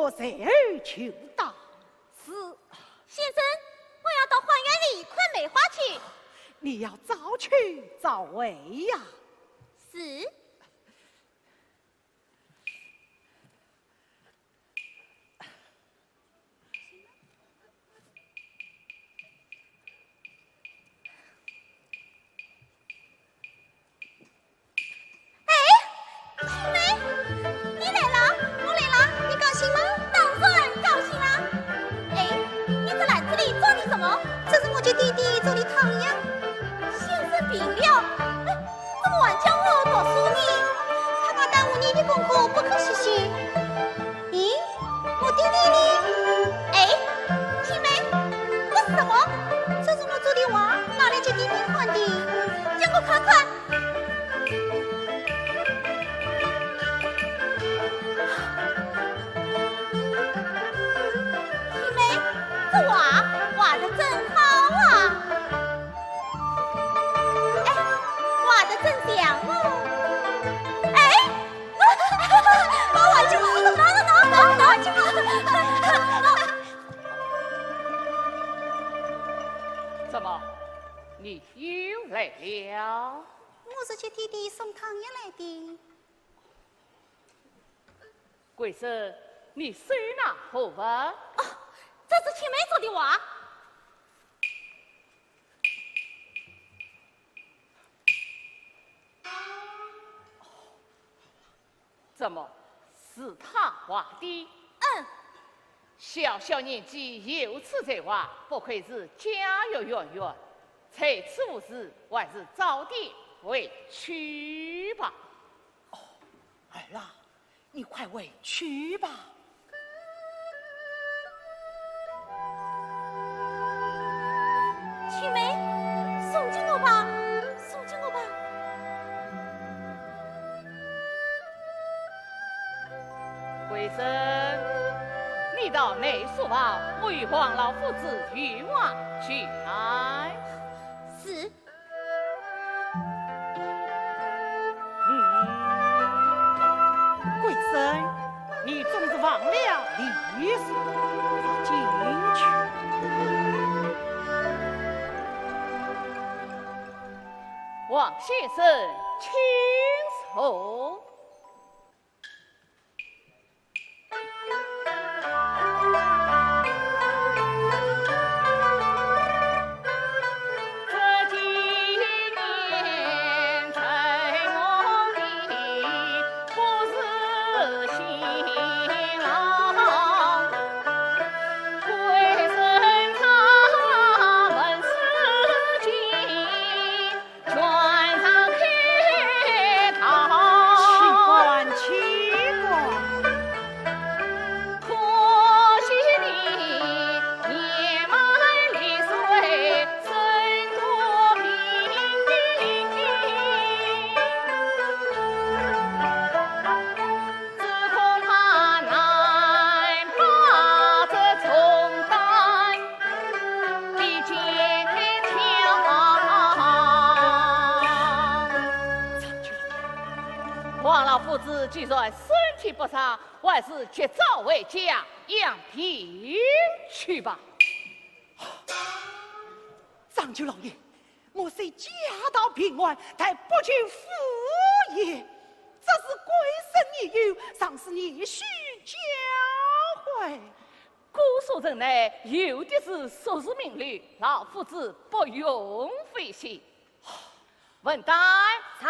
我随儿求到。是，先生，我要到花园里看梅花去。你要早去早回呀。是。怎么，你又来了？我是去弟弟送汤圆来的。贵生，你收纳好吧？哦，这是青梅说的话。怎么是他画的？嗯。小小年纪有此才华，不愧是家有渊源。在此无事，还是早点回去吧。哦，儿啊，你快回去吧。青梅，送进我吧，送进我吧。贵生，你到内书房，我与黄老夫子与我去来。是。贵生，你总是忘了礼数，进去。王先生，请坐。请王老夫子既然身体不畅，还是去早回家养病去吧。张九老爷，莫非家道平安，才不求父业？这是归身已有，尚是你需教诲。姑苏城内有的是硕士名流，老夫子不用费心。文旦在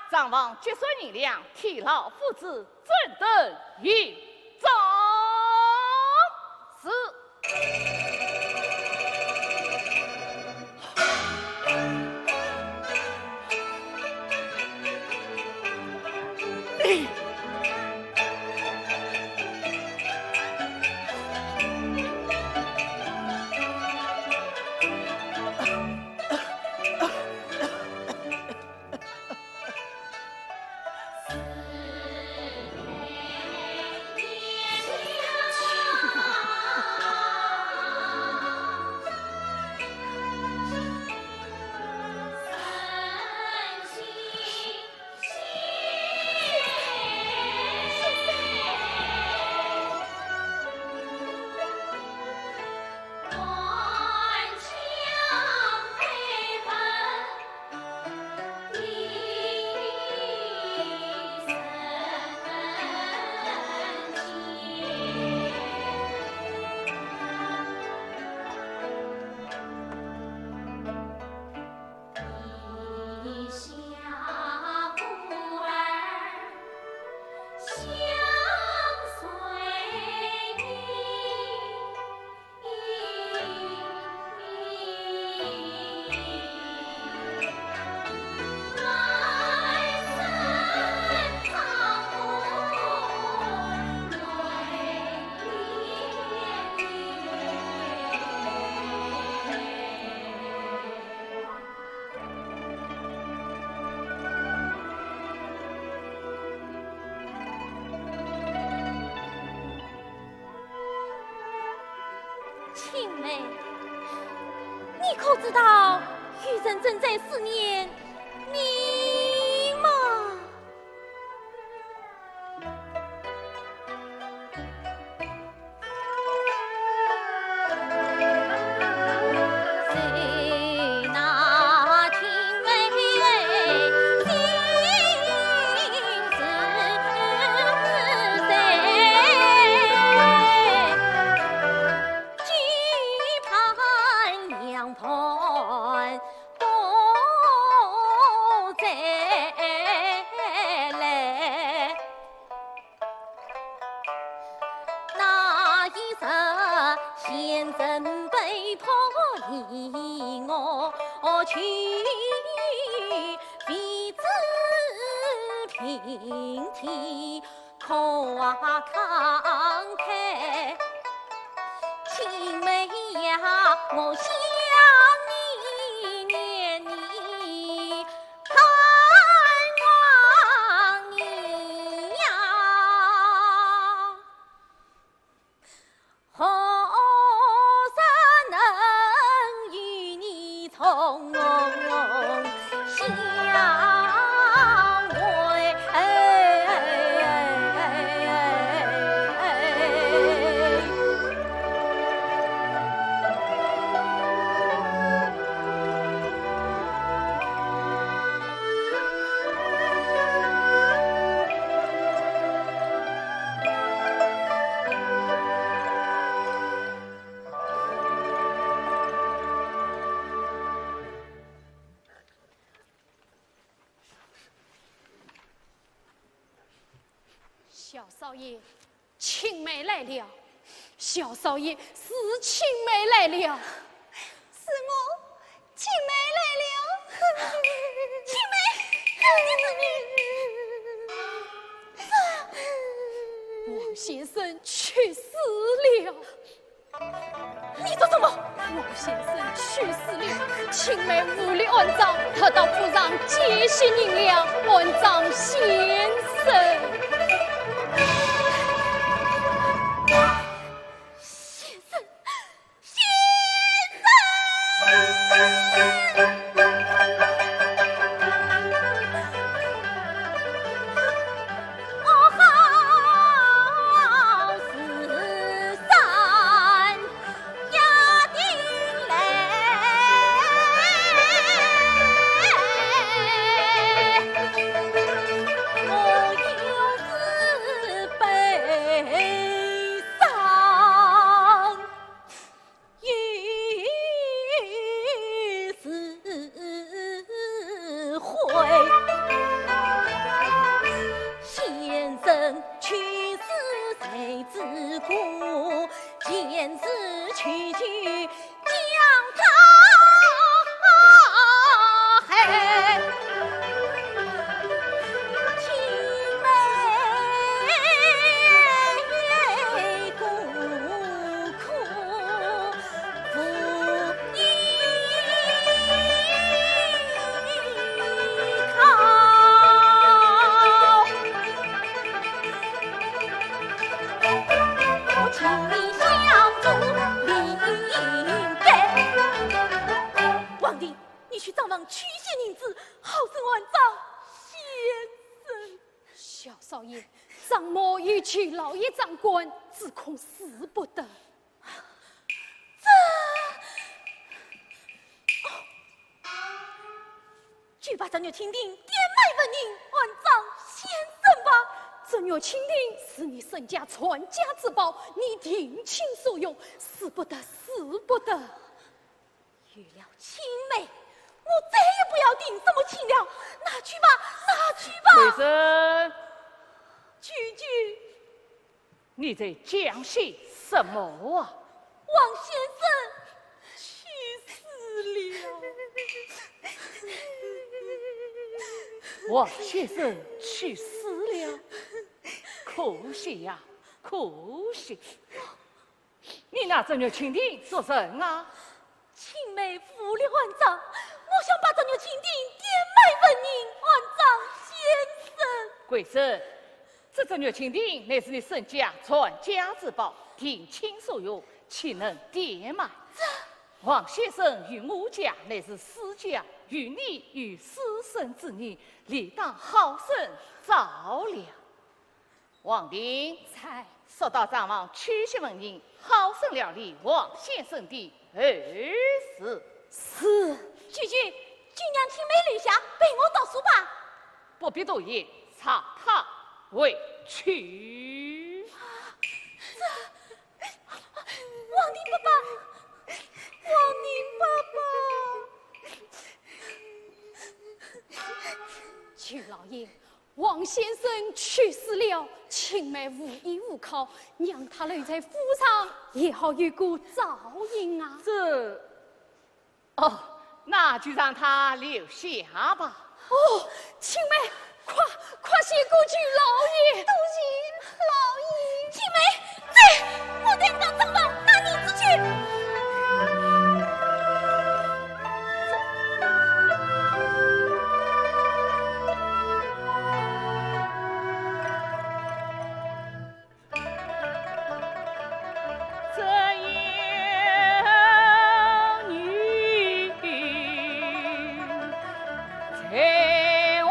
张王决算银两，替老夫子正等一张是。青梅，你可知道余人正在思念你吗？谁那青梅心是谁？惧盼两盘不再来，那一日先生被迫离我去，妃子平替夸慷慨。青梅呀，我想你，念你，盼望你呀，何时能与你从相会？小少爷，青梅来了。小少爷，是青梅来了。是我，青梅来了。青梅，王先生去世了。你说什么？王先生去世了，青梅无力安葬，他到府上借些银两安葬先生。小少爷，张某与去老爷长官，只恐死不得。去把张玉清定点脉问您，万丈先生吧。张玉清定是你沈家传家之宝，你听亲所用，死不得，死不得。遇了青梅，我再也不要定什么亲了。拿去吧，拿去吧。贵生，句句，你在讲些什么啊？王先生去世了。王先生去世了，可惜呀，可惜。你拿这牛蜻蜓做甚啊？青梅负了万丈，我想把这牛蜻蜓点脉问您，万丈先生。贵生，这牛蜻蜓乃是你沈家传家之宝，听亲所用，岂能点脉？王先生与我家乃是私家，与你与私生之年，理当好生照料。王丁，才速到张王屈膝问您，好生料理王先生的儿事。是。句句，君娘青梅留下，陪我读书吧。不必多言，插他回去。王宁爸爸，王宁爸爸。曲老爷，王先生去世了，青梅无依无靠，让他留在府上，也好有个照应啊。那就让他留下吧。哦，青梅，快谢过去老爷。多谢老爷。青梅，在，我带你到张房带你出去。在望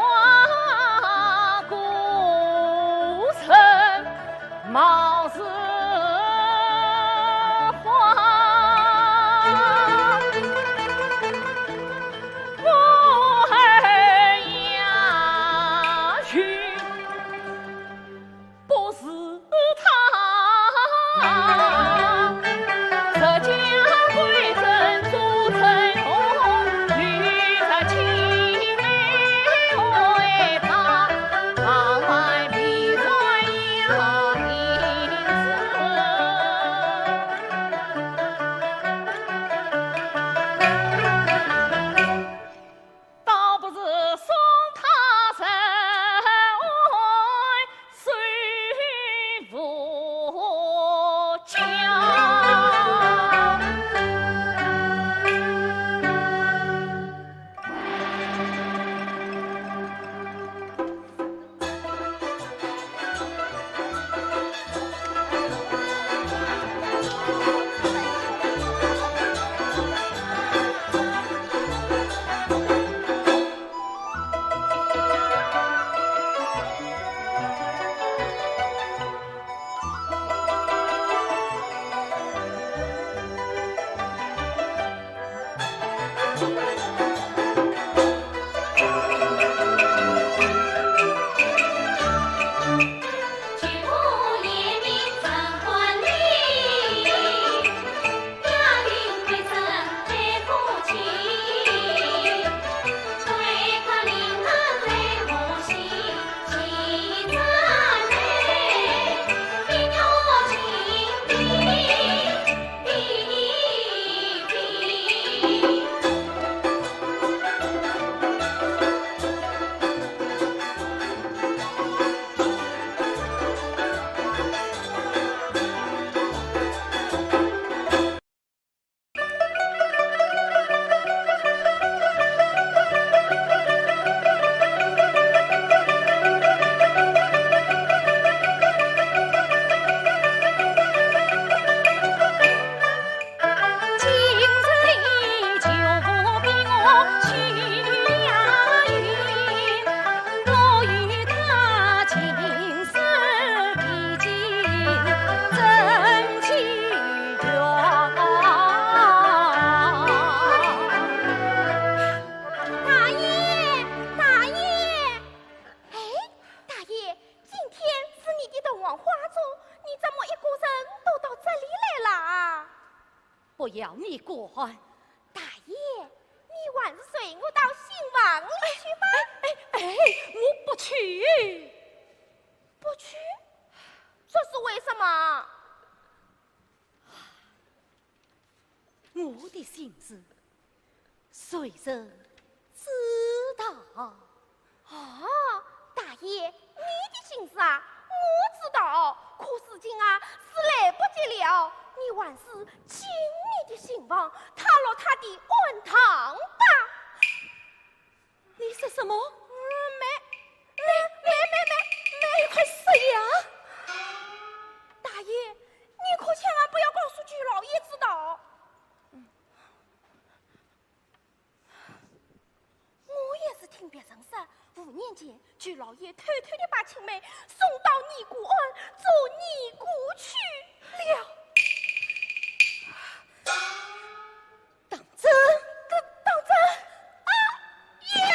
不要你管。大爷，你还是随我到新房里去吧。我不去。不去？这是为什么？我的心思，谁人知道？啊，大爷，你的心思啊，我知道。可是今啊是来不及了，你还是进你的新房，踏入他的碗堂吧。你说什么？没，快说呀！大爷，你可千万不要告诉巨老爷知道。我也是听别人说，5年前巨老爷偷偷的把青梅送到尼姑庵做尼姑去了。当真？当真？呀！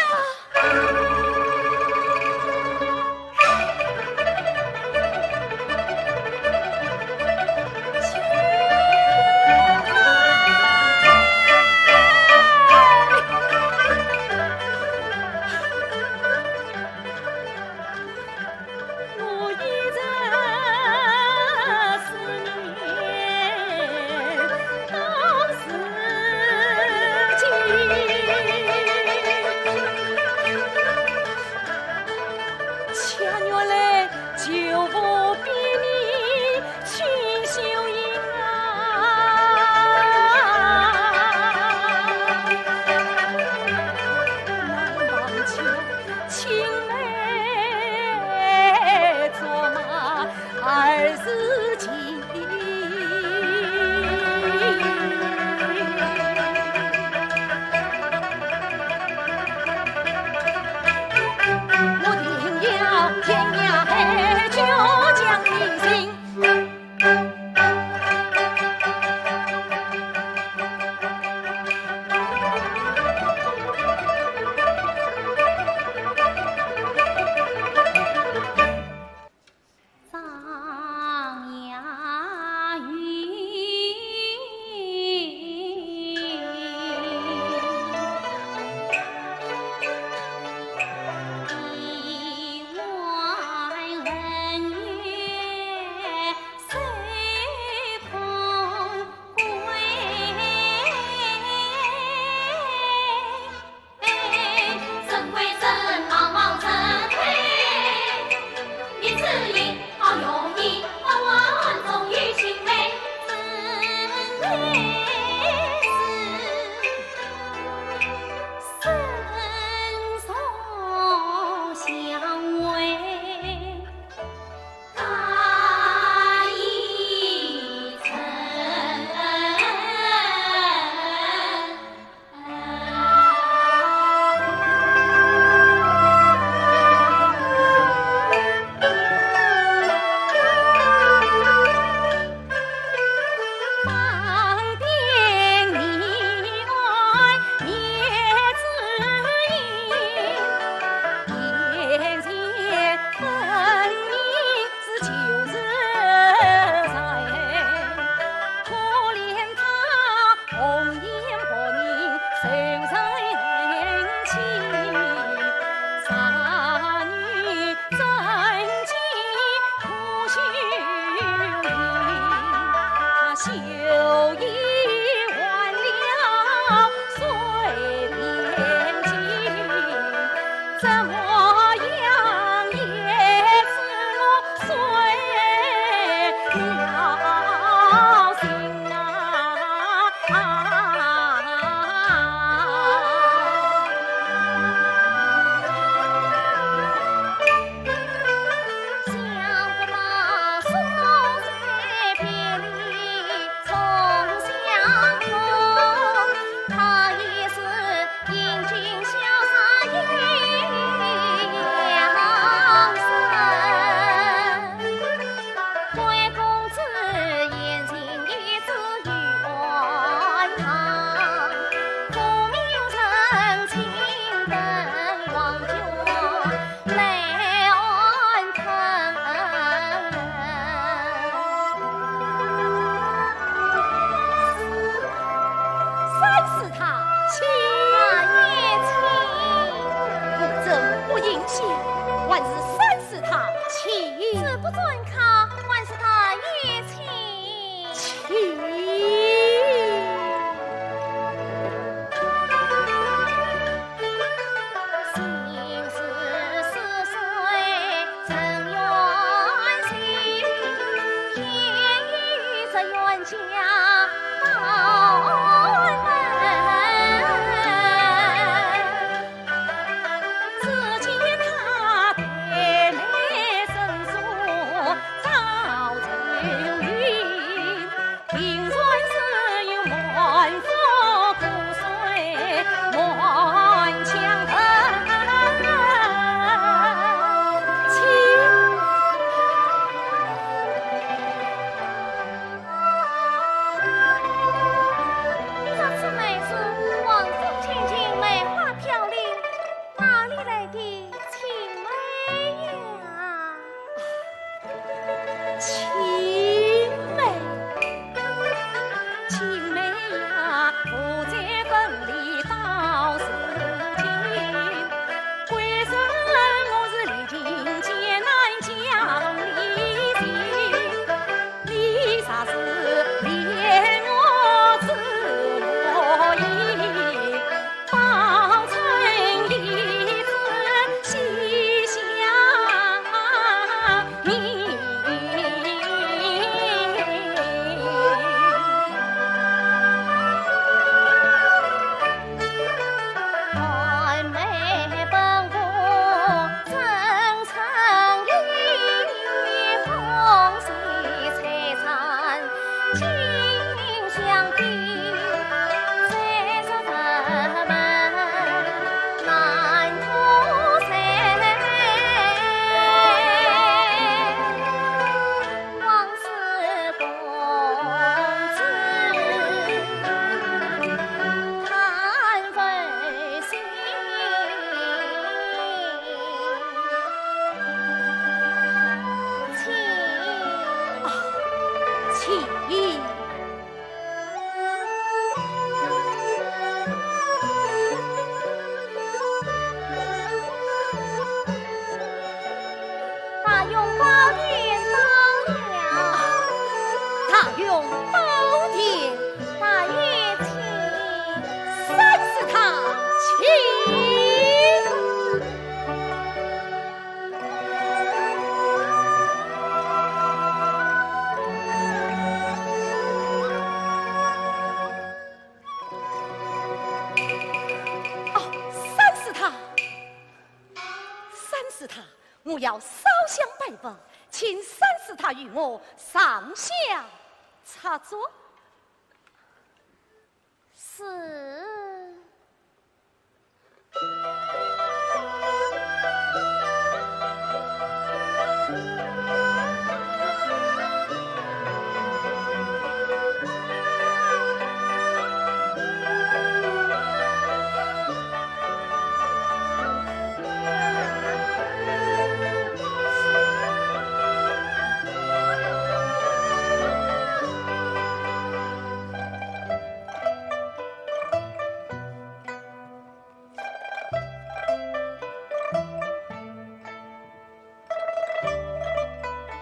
他用宝剑刀了，他用宝剑，大约请三是他请。我要烧香拜访，请三师太与我上香插座。是。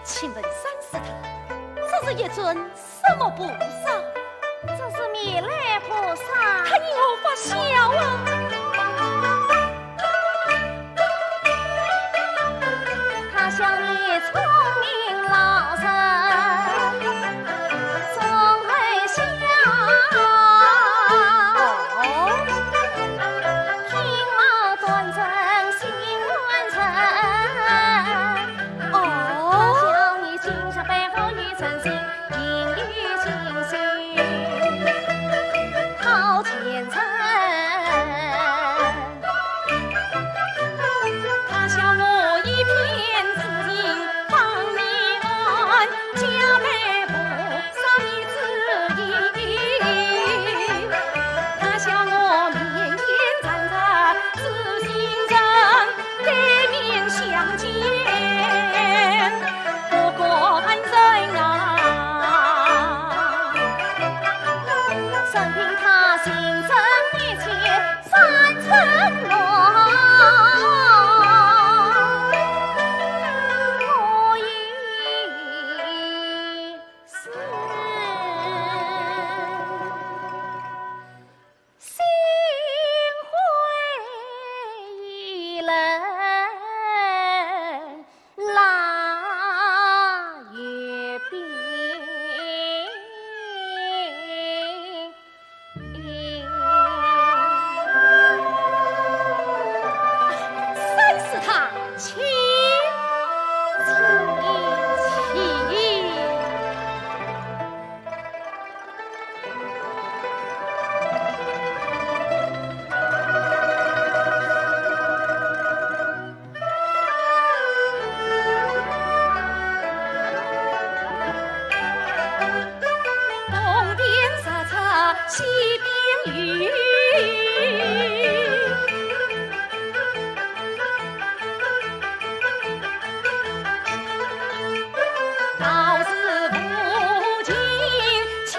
请问三师太，这是一尊什么菩萨？这是弥勒菩萨。他因何发笑啊？他像你聪明老人，总会笑。品貌端正，心温诚。他像你金山白凤玉成心，英语清新，好虔诚。他笑我一片痴情放你安，加倍不杀你之意。他笑我面眼灿灿知心真，对面相见不关人啊。生凭他心真一切三承诺。我已是心灰意冷，腊月冰。三是他请东边沙茶西边雨。道是无情恰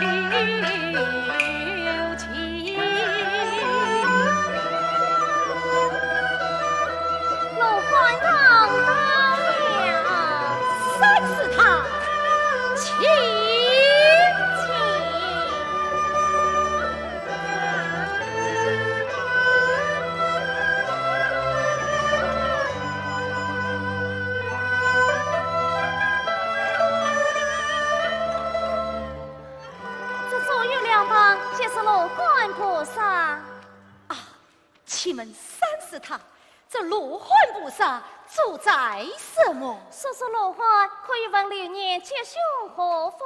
有情。楼观堂到了，三是他请。这左右两旁皆是罗汉菩萨。啊，请问三是他，这罗汉菩萨住在什么？说说罗汉，可以问流年吉凶祸福。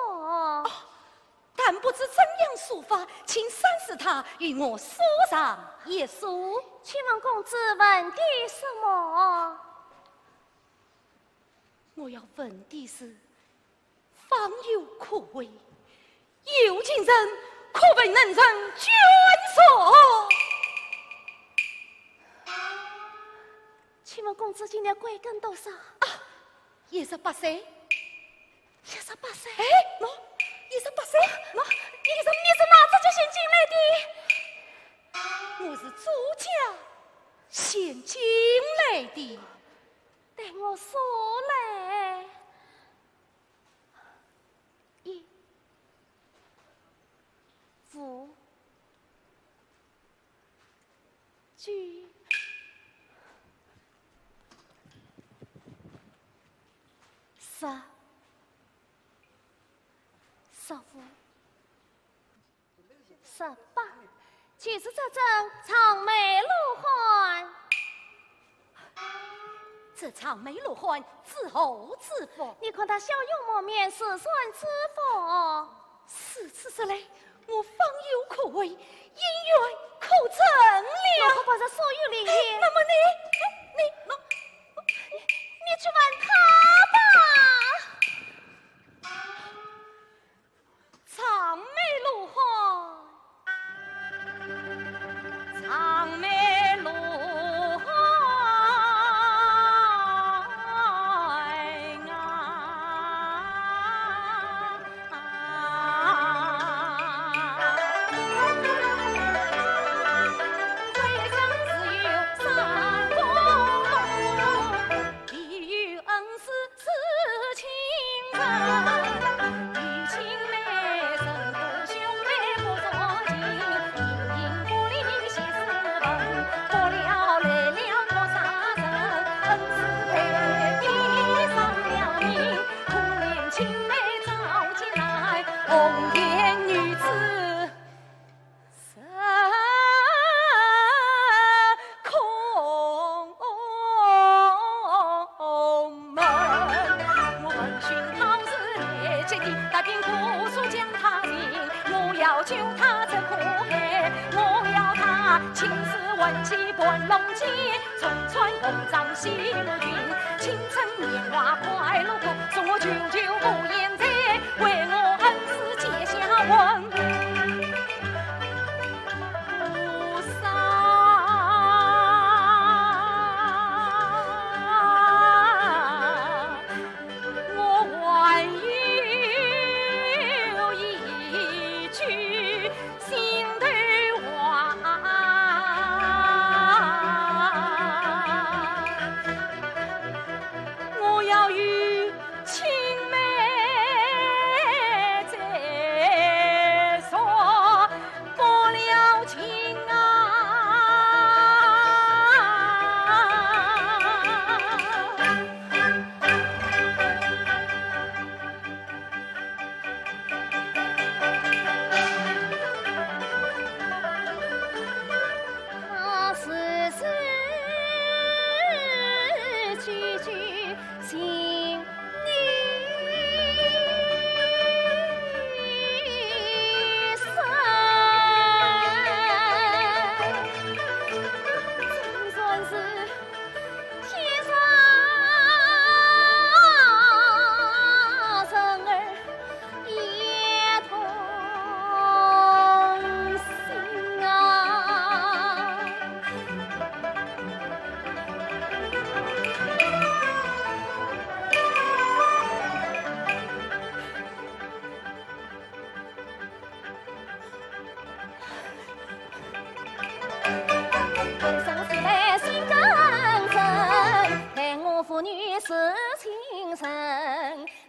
但不知怎样说法，请三是他与我说上一说。请问公子问的什么？我要问的是，方有可为，有情人可为能人眷属。请问公子今年贵庚多少？18岁。18岁。哎，喏，18岁，喏，你是哪只就先进来的？我是朱家先进来的。待我数来，一、五、九、十、15、18，就是这阵长眉鹿环。这场梅鹿环自后自否？你看他笑容满面，是算知否？此次之来，我方有可为，姻缘可成了。我把这所有灵验。那么你去问他吧。长眉鹿环，长眉鹿环。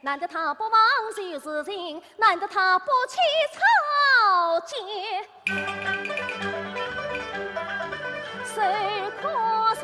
难得他不忘旧事情，难得他不去草芥，谁可生？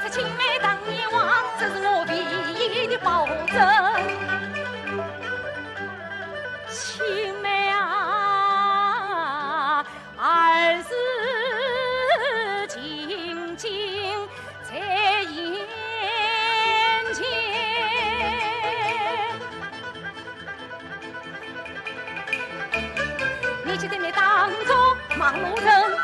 这青梅当年忘，这是我唯一的保证。青梅啊，儿时静静在眼前，你就在那当中忙碌人。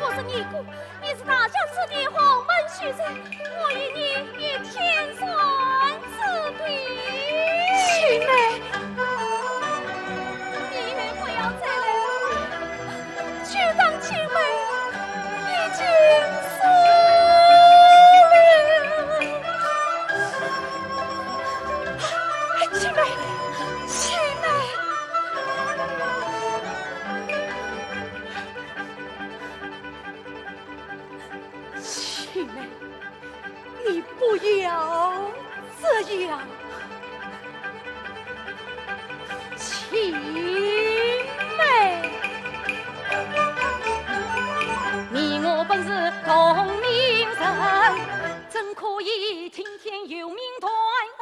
我是尼姑，你是大家此地洪门许人，我与你也天算之对。青梅，你们不要再来了，就当青梅已经死青梅，青梅。青梅，你不要这样。青梅，你我本是同命人，怎可以听天由命断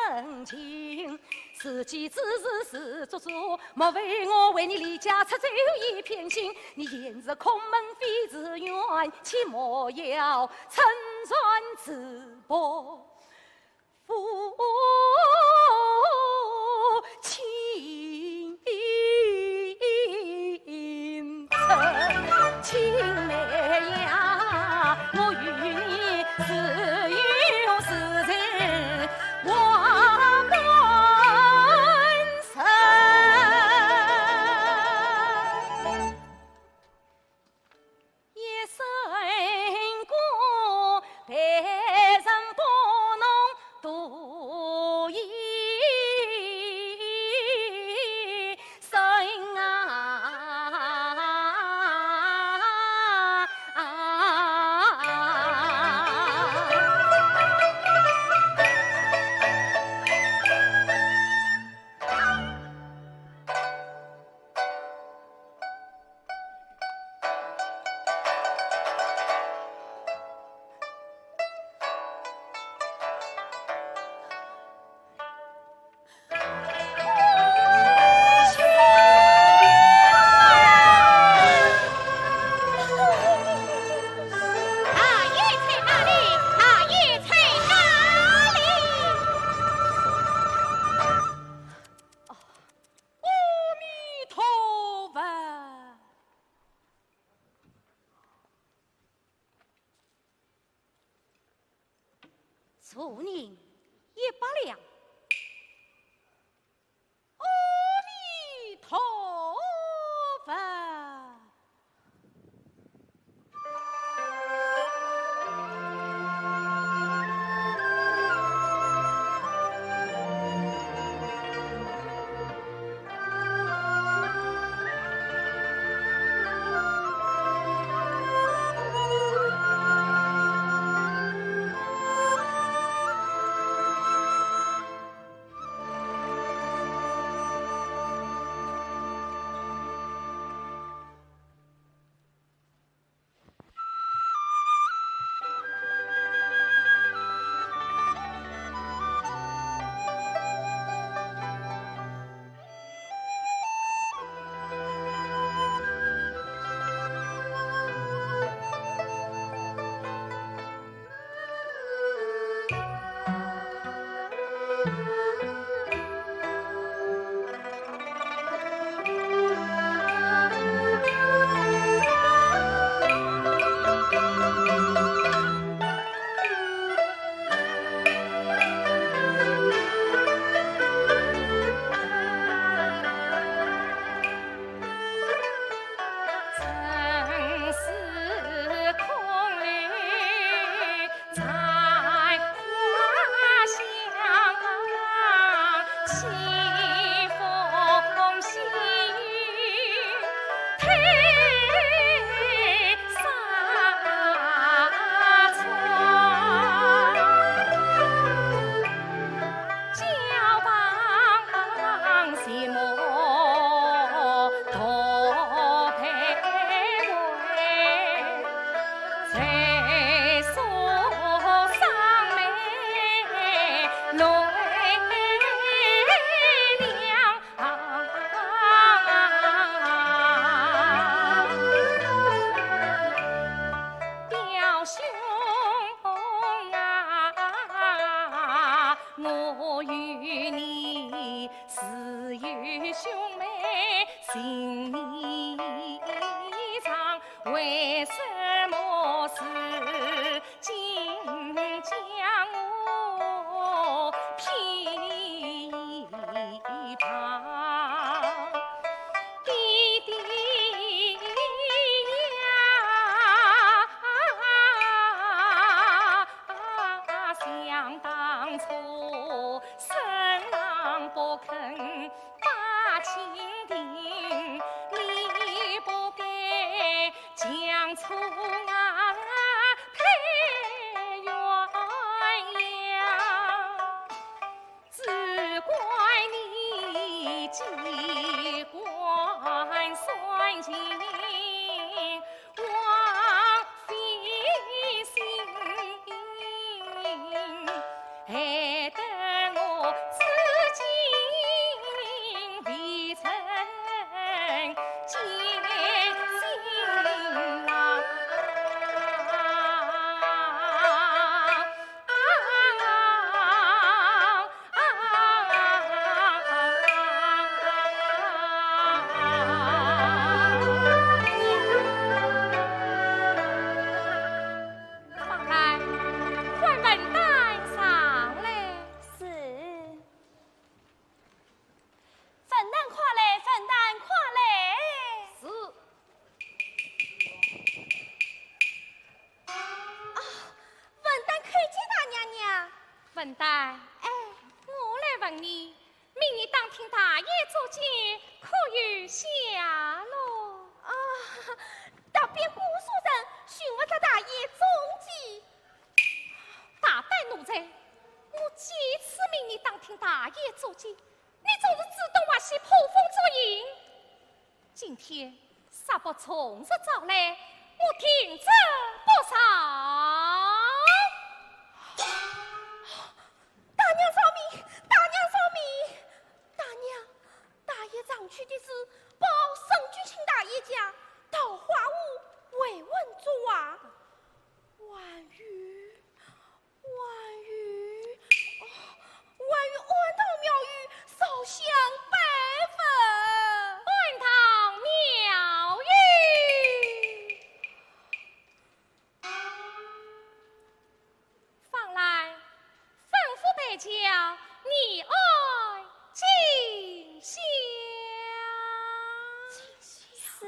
恩情？自己之事是做主，莫为我为你离家出走一片心。你言是空门非自愿，切莫要乘船自薄负情深。青梅呀，我与你是有是情，我本身一生过别人不能独一生啊。粗人也罢了。阿弥陀佛。与兄妹情意长，为什么是今将我偏旁？弟弟呀，想当初生郎不肯把亲定，你不该将错啊配鸳鸯，只怪你机关算尽，枉费心，害得我至今未曾见新郎。放来，换文旦上来。是。粉蛋快来，粉蛋快来！是。粉蛋看见大娘娘。文旦，哎，我来问你，明日当听大爷做节，可有下落？啊，特别姑苏人寻不着大爷踪迹。大胆奴才，我几次命你当听大爷做节，你总是自动挖些捕风捉影。今天啥不从实招来，我听着不少。大娘饶命！大娘饶命！大娘，大爷常去的是报圣君卿大爷家桃花坞慰问作啊。婉玉，婉玉，婉玉安堂庙宇烧香拜佛。安堂庙宇，放来吩咐得叫你爱进香。是。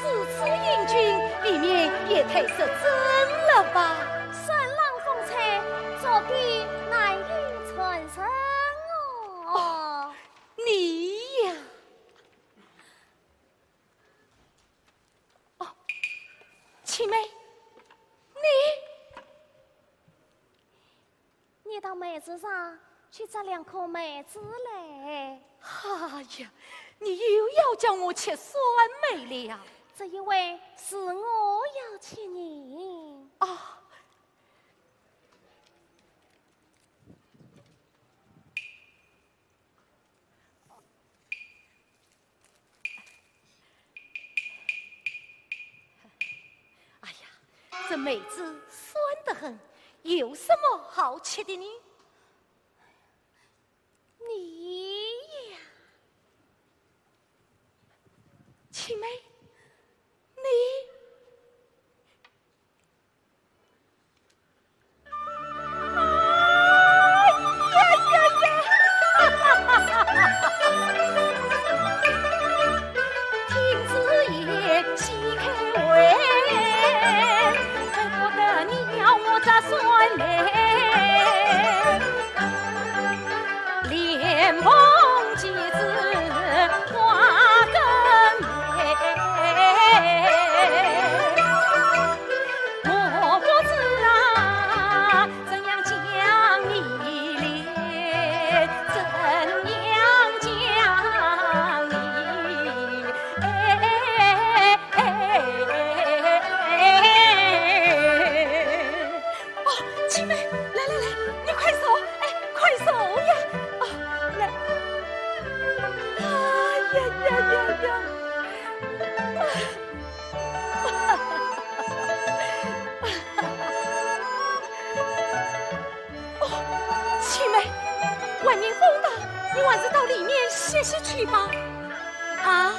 如此英俊，里面也太失真了吧？神郎风采，做的难以传神哦。你呀，哦，七妹，你到梅子上去摘2颗梅子来。哎呀，你又要叫我吃酸梅了。这一位是我要请你。啊，哎呀，这梅子酸得很，有什么好吃的呢？你呀，七妹，你。听子夜细开胃，怪不得你要我咋算嘞？莲蓬几子花更美，我不知啊，怎样讲你嘞？怎样讲你？哦，七妹，来来来，你快手，哎，快手呀！啊，来，哎呀呀呀呀！哦，七妹，外面风大，你晚上到里面歇歇去吧。啊？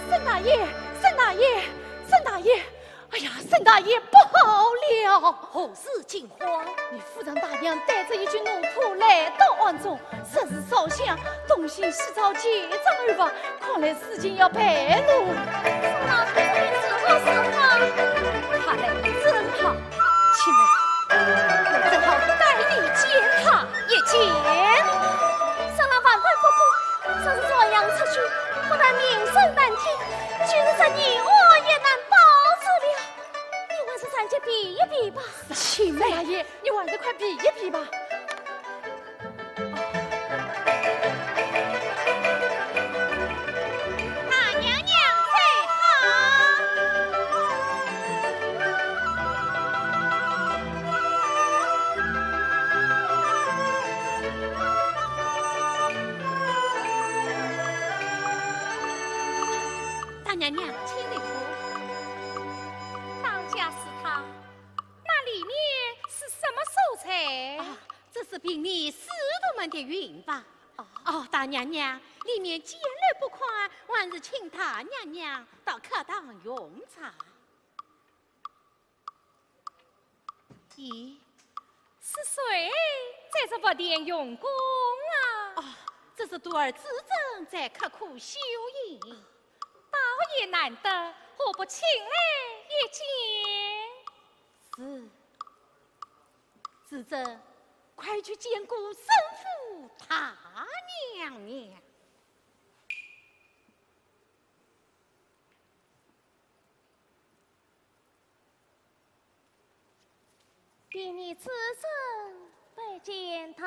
沈大爷，沈大爷，沈大爷！哎呀，沈大爷不好了！何事惊慌？你夫人大娘带着一群奴仆来到案中，说是少相东西西朝结账而亡，看来事情要败露。那不会是我是他？他来得真好，七妹，我正好带你见他一见。上了反反复复，说是这样出去，不但名声难听，就是这你我也难保住了。你还是上去比一比吧。七妹大爷，你晚上快比一比吧。大娘娘最好。大娘娘，请里头。当家是他，那里面是什么素材？啊，这是凭你师徒们的云吧？哦，大娘娘，里面见来不快，还是请大娘娘到客堂用茶。咦，是谁在这不殿用功啊？哦，这是徒儿知政在刻苦修营。倒也难得，何不请来一见？是，知政，快去见过生父大娘娘。比你知政拜见大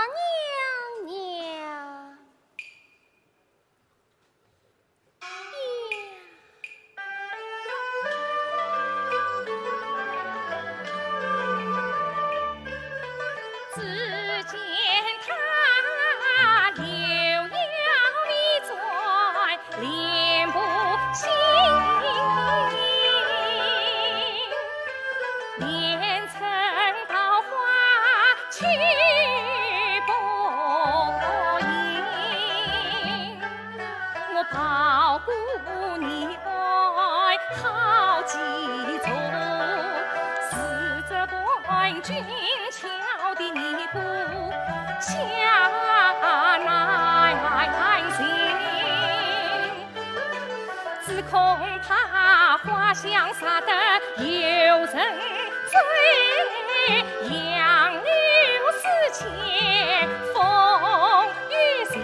娘娘。只见他留了一转脸部新颖，连城桃花去不赢。我抱顾你爱好几重，是这伴君巧的你不下难行。乡杀得有人追，杨柳思前风雨行。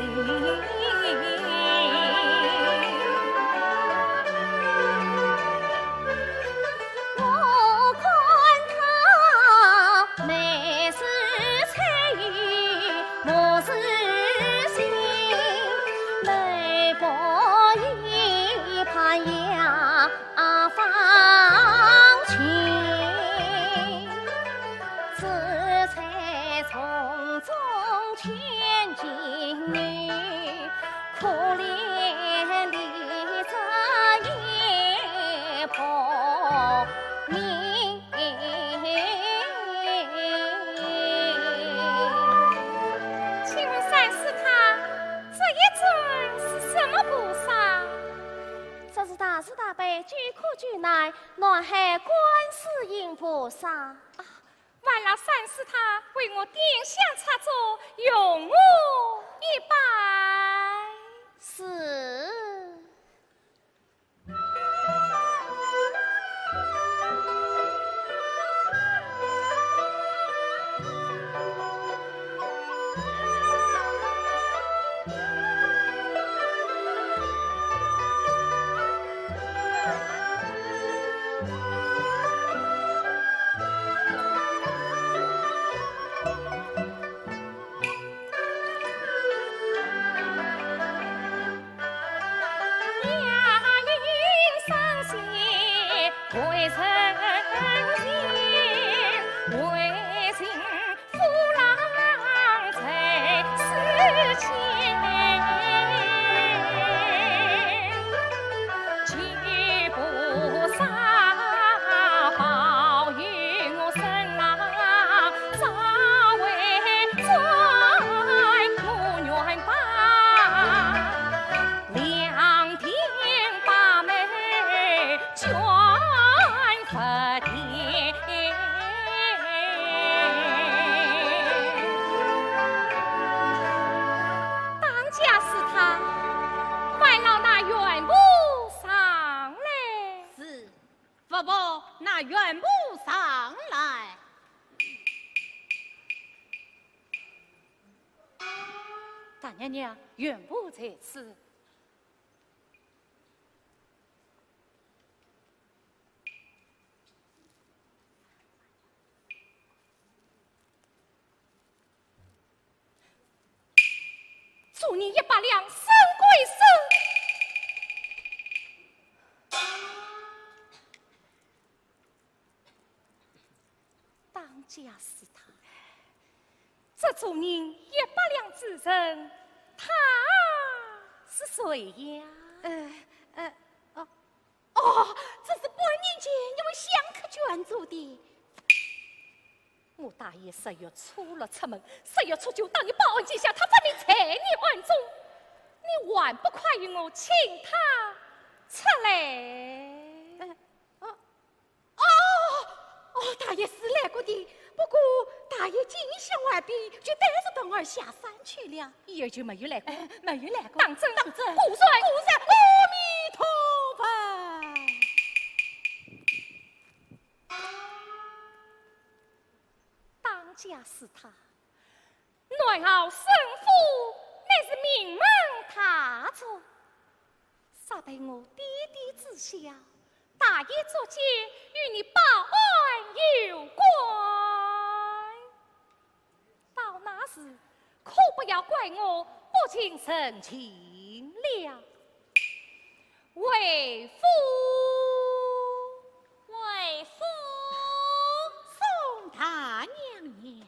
我看他眉似彩云，目似星，眉薄一盘雅芳情，自采丛中千金女，可怜离着夜破明。请问三师太，这一尊是什么菩萨？这是大慈大悲救苦救难南海观世音菩萨。万劳三师太为我点香插座，容我一拜。是。为臣情，为情夫郎在世间，求菩萨保佑我生郎早为转我愿把两鬓把眉卷。佛殿，当家是他，快劳那袁部上来。是，佛婆那袁部上来。大娘娘，袁部在此。祝你100两生归生。当家是他，这主人100两之人，他是谁呀？这是半年前因为香客捐助的。我大爷10月初了出门，10月初9当你报案记下，他分明踩你案中，你还不快与我请他出来？大爷是来过的，不过大爷进香完毕，就带着童儿下山去了。以后就没有来过，没有来过。当真，当真，古帅，阿弥陀佛。当家是他，内傲生父乃是名门大族，杀得我弟弟之下，大爷作奸与你报案有关。到那时，可不要怪我不近人情了。为父，为父。宋大娘娘。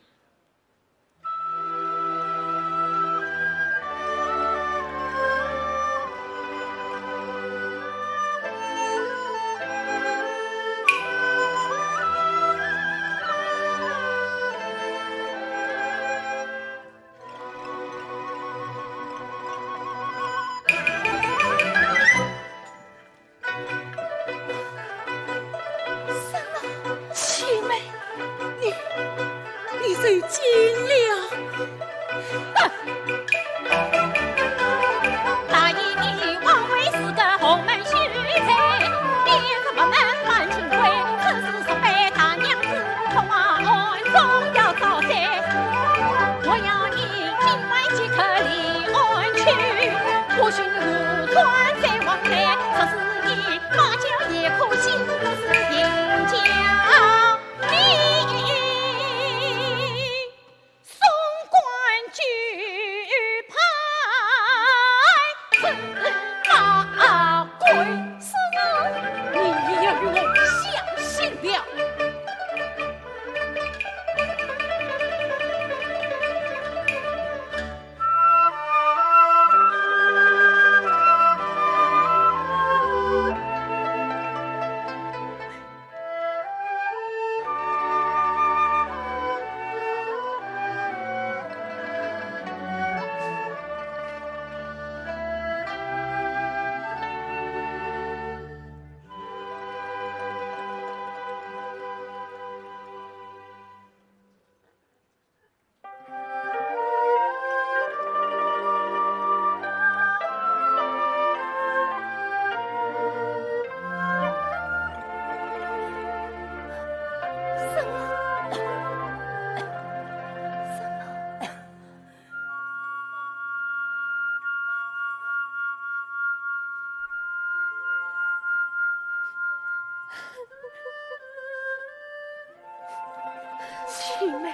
青梅，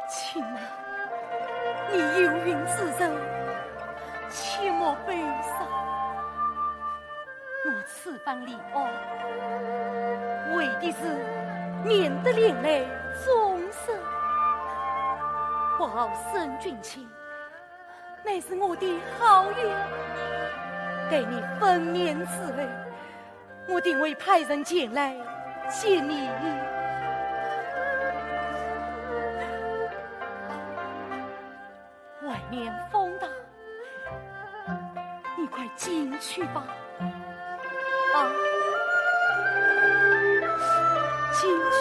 青梅，你有云之柔，切莫悲伤。我此番离岸，为的是免得连累众生。保生君亲，乃是我的好缘，待你分娩之后，我定会派人前来接你。外面风大，你快进去吧。啊，进去。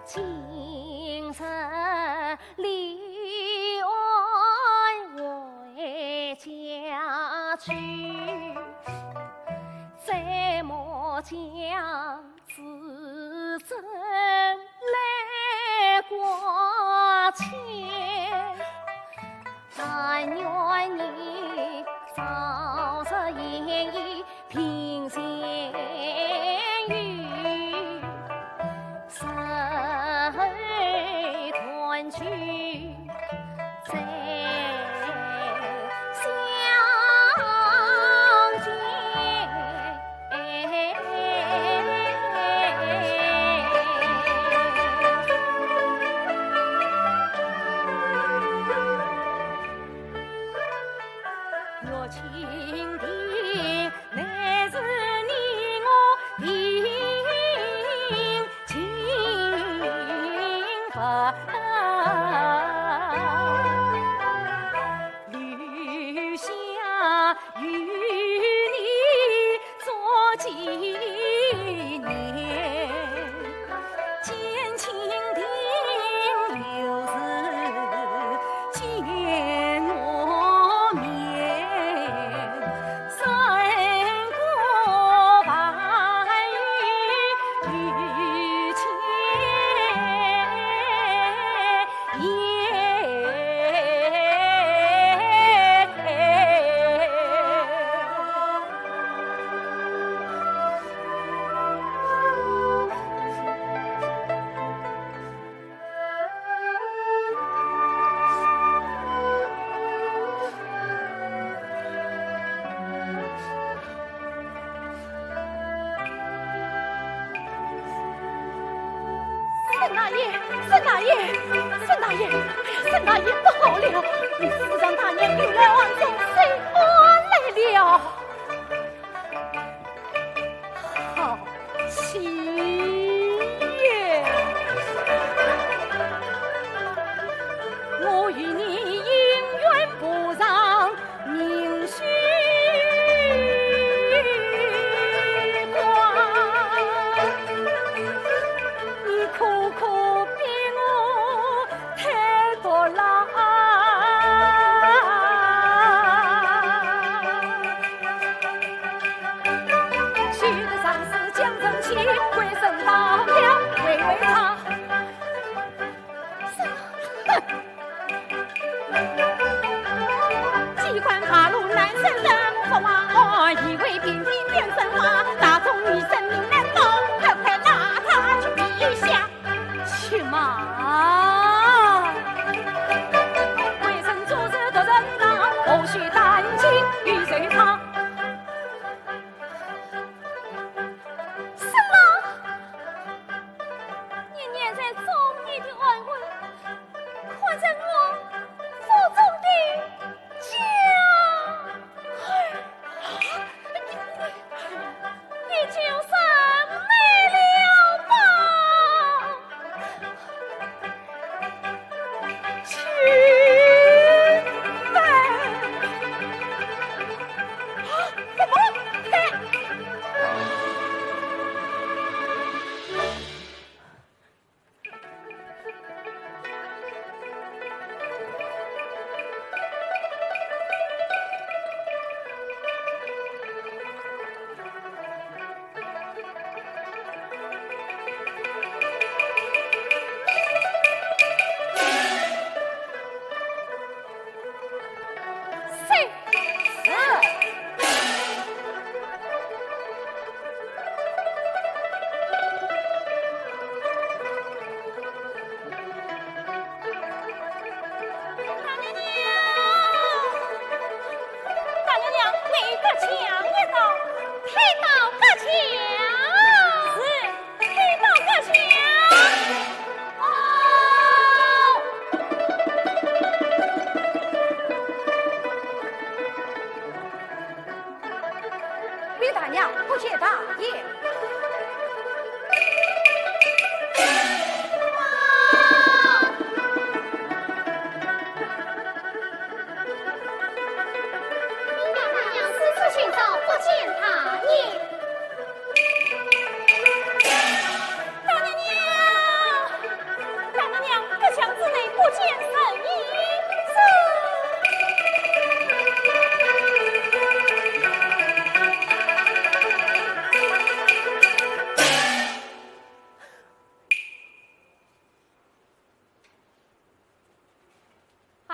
今生离岸为家去，再莫将自珍来挂牵。但愿你早日言意平闲语，生团聚再相见。若情敌乃是你我定情分，留下与你做纪念。见蜻蜓又是见我面，胜过白玉与千沈大爷，沈大爷，沈大爷，哎呀，沈大爷不好了！你司长大娘又来王中谁安来了？好奇耶！我与你姻缘不让命须你苦苦逼我太多了，许得上是江城气，回身到了为他。机关发怒难生人，不枉以为平地变神话，大众你生命难保，快快拉他去陛下。去嘛！为臣做事得人让，后续担惊与随他。什么？年年在中你的安危，可在我腹中的家。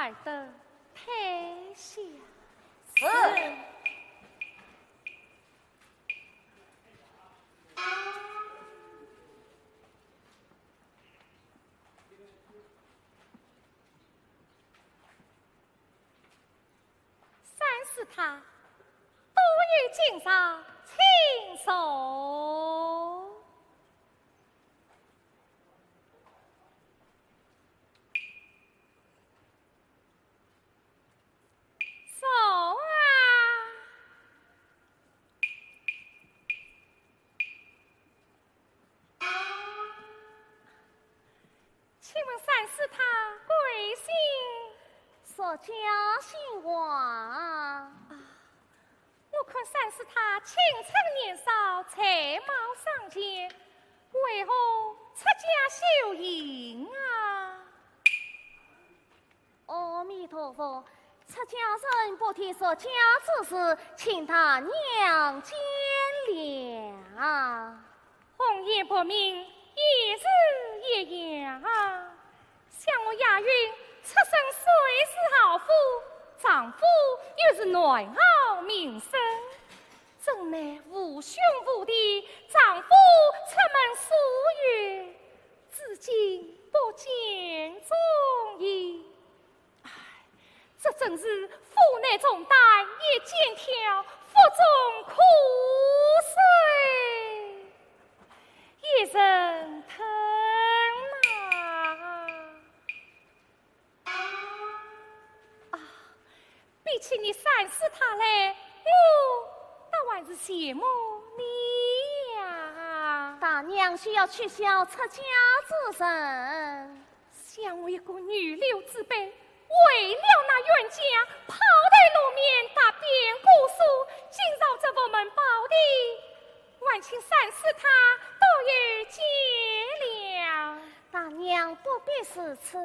尔的太下。是。三是他多与敬上亲手。手啊！请问三是他贵姓？说家姓王。我看三是他青春年少，才貌尚洁，为何出家修行啊？阿弥陀佛，出家人不提说家之事，请他娘见谅。红颜薄命，一日一样。像我雅云，出身虽是好夫，丈夫又是内好名声，真乃无兄无弟，丈夫出门数月，至今不见踪影。唉，这真是腹内重担也肩挑，腹中苦水也人疼比起你三是他来，我倒还是羡慕你呀。大娘需要取消出家之身，像我一个女流之辈，为了那冤家，跑在路面打边姑苏，惊扰着我们宝地，万请三是他都有见谅。大娘不必是此。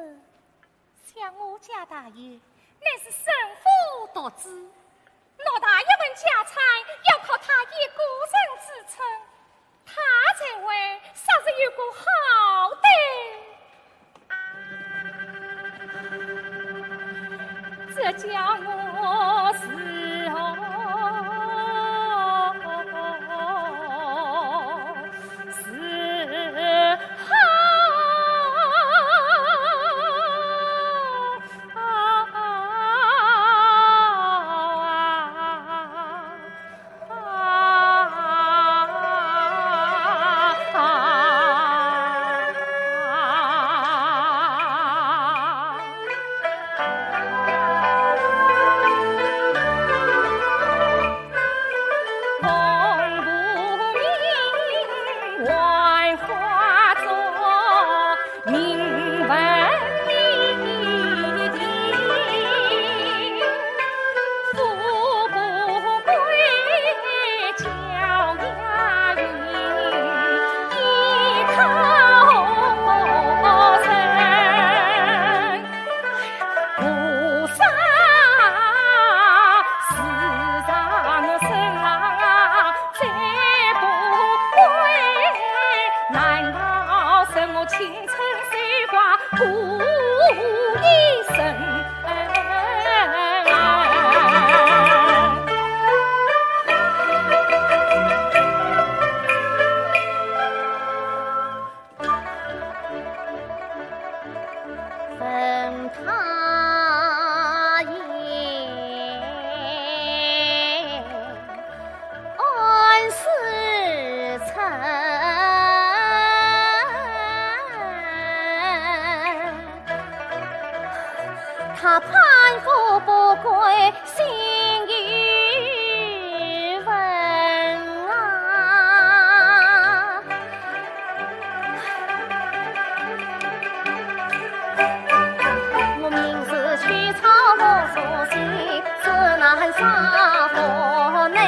像我家大爷，乃是生父独子，偌大一份家产，要靠他一个人支撑，他才会尚是有个好歹。这叫我是他攀附不归，心与问啊！我明日去草木所行，只难杀佛内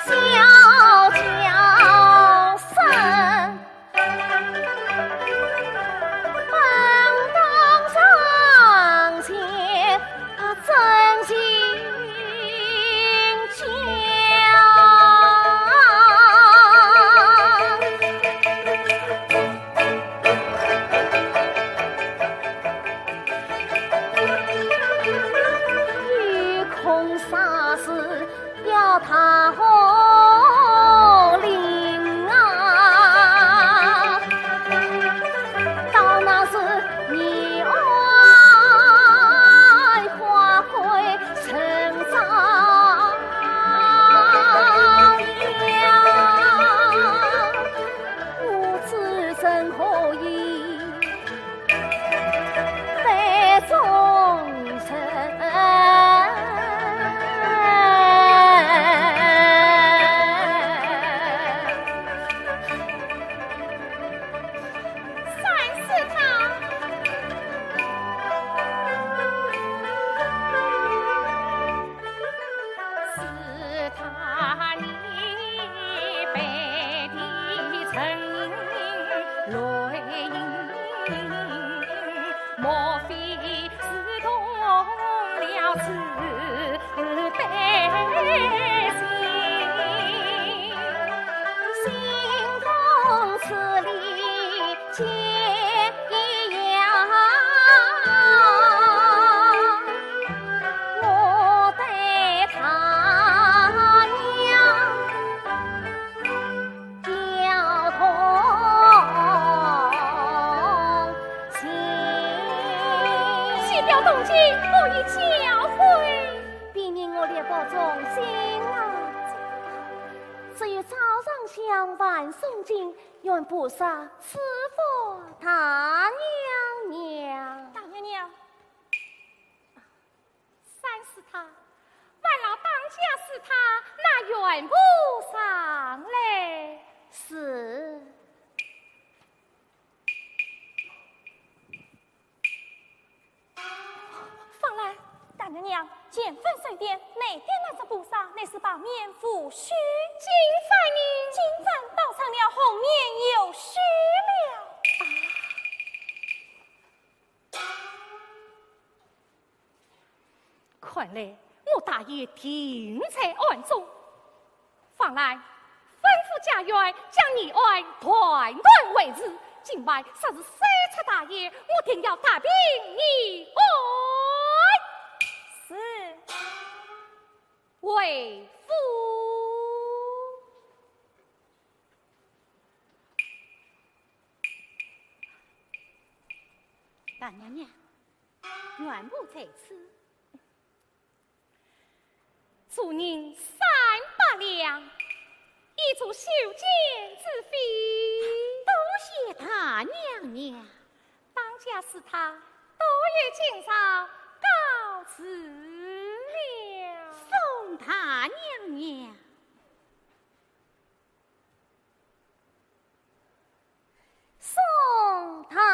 小叫声。真心讲，生可以得终身。愿菩萨赐福大娘娘。大娘娘，三是他，万老当家是他，那愿菩萨嘞？是。放来，大娘娘，见分水殿内殿那只菩萨，乃是把面敷须金饭呢，金饭倒上了红面有须了。看来我大爷定在暗中。放来，吩咐家园将你爱团团围住。今晚啥是三叉大爷，我定要大兵你爱。是，为夫。大娘娘，愿不在此。祝您300两，一足绣剑之费。多谢大娘娘。当家是他，多月今朝告辞了。送大娘娘。送大娘。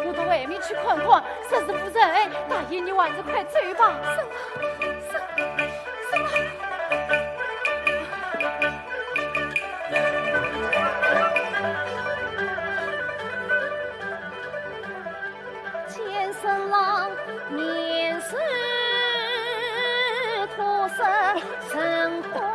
我到外面去看看，实是不仁。大爷，你还是快走吧。千生郎面是脱身神魂。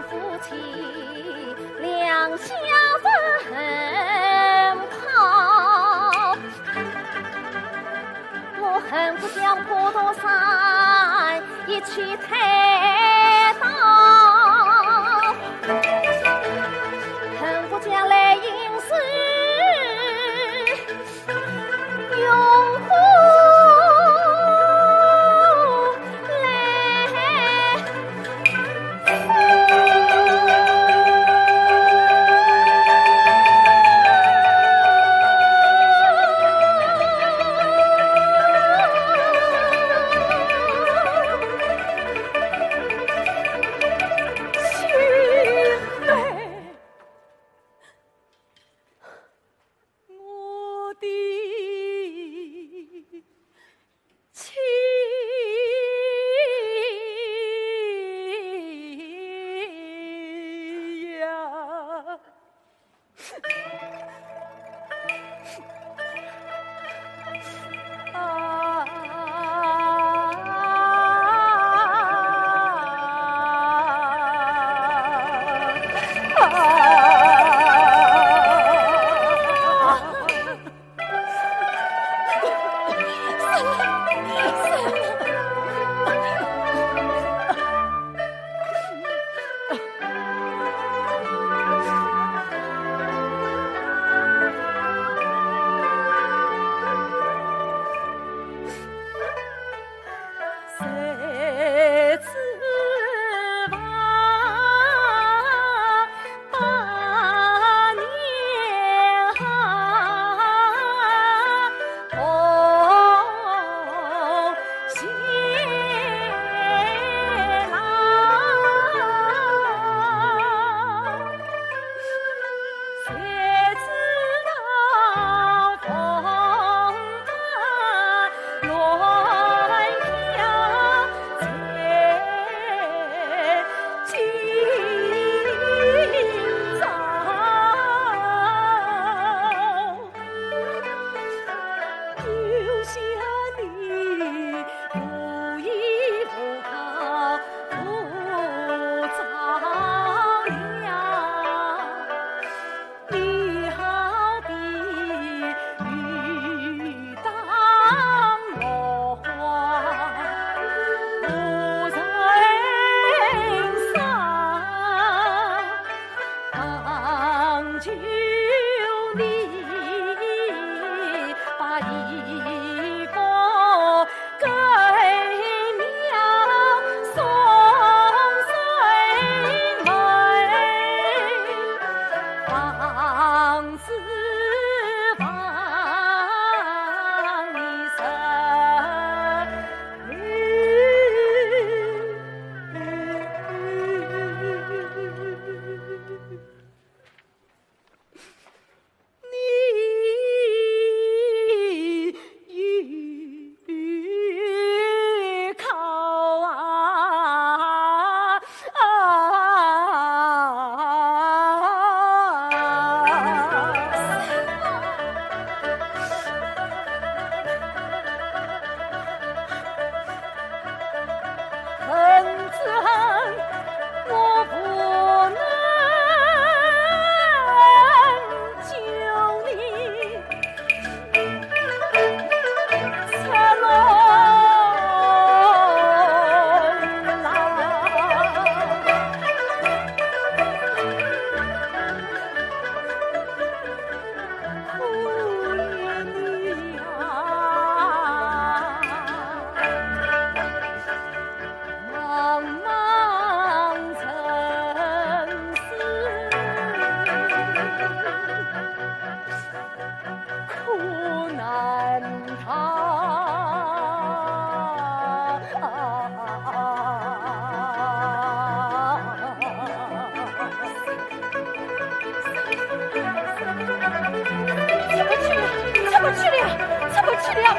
夫妻两相分好，我恨不将普陀山一起推倒，恨不将来应是永护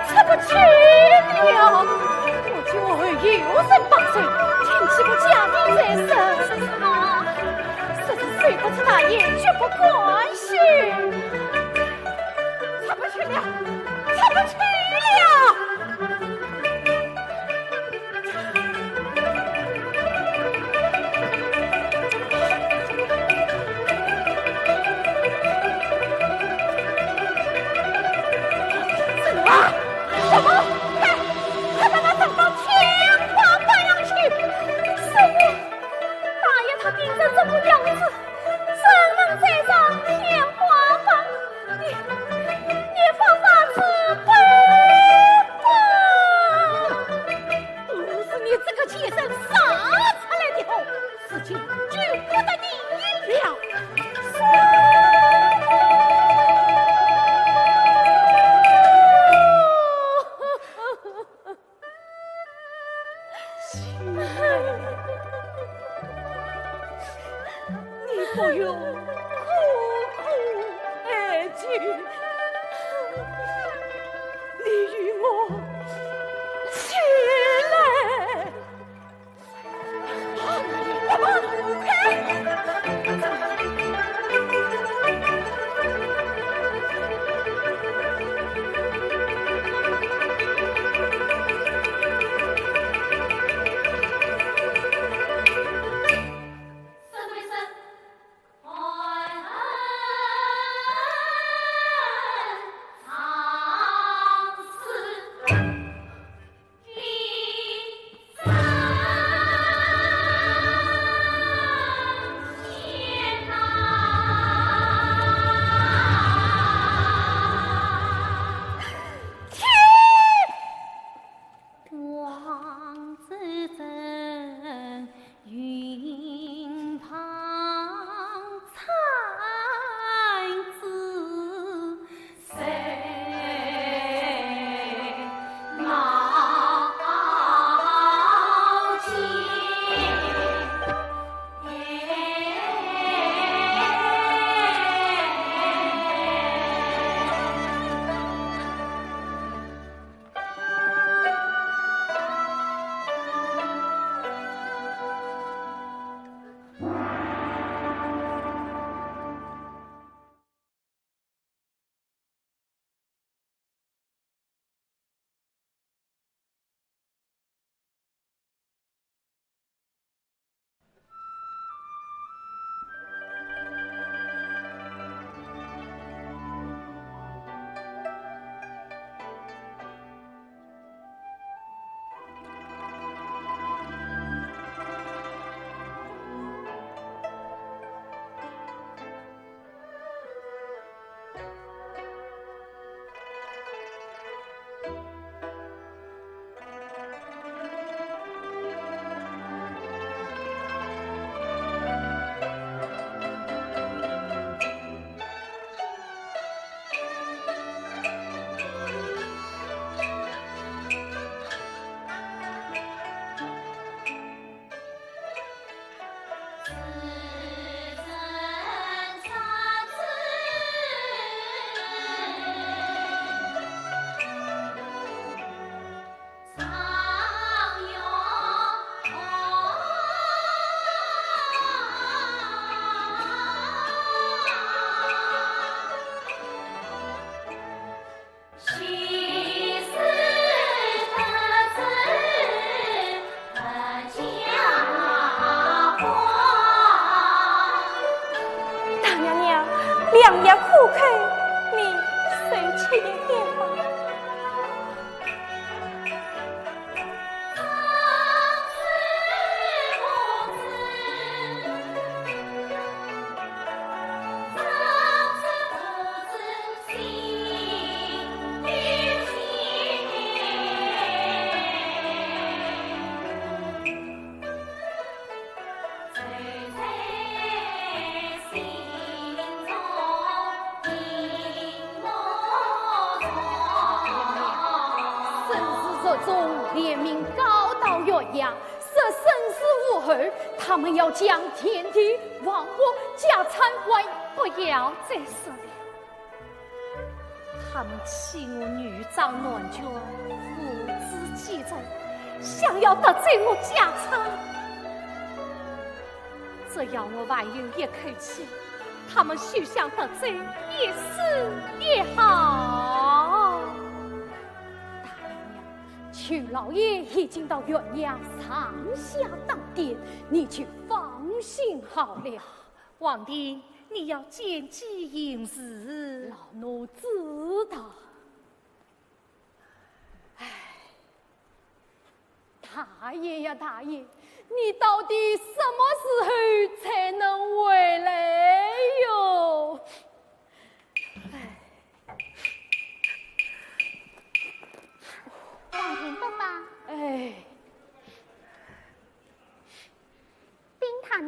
吃不去了，我就会有人帮手，天气不降雨再生，实在睡不着大夜，绝不关心。吃不去了，吃不去了。先生杀出来的后，事情就不得你了。你不用苦苦哀求，你与我起来。两眼苦口，你收起点点吧。联名告到岳阳，设生死无后，他们要将天地亡我家产为不要再说了。他们欺我女长乱军，父子继承，想要得罪我家产。只要我还有一口气，他们休想得罪，也死也好。邱老爷已经到岳阳上下当殿，你就放心好了。皇帝，你要谨记行事。老奴知道。哎，大爷呀，大爷，你到底什么时候才能回来哟？皇天不吧？哎，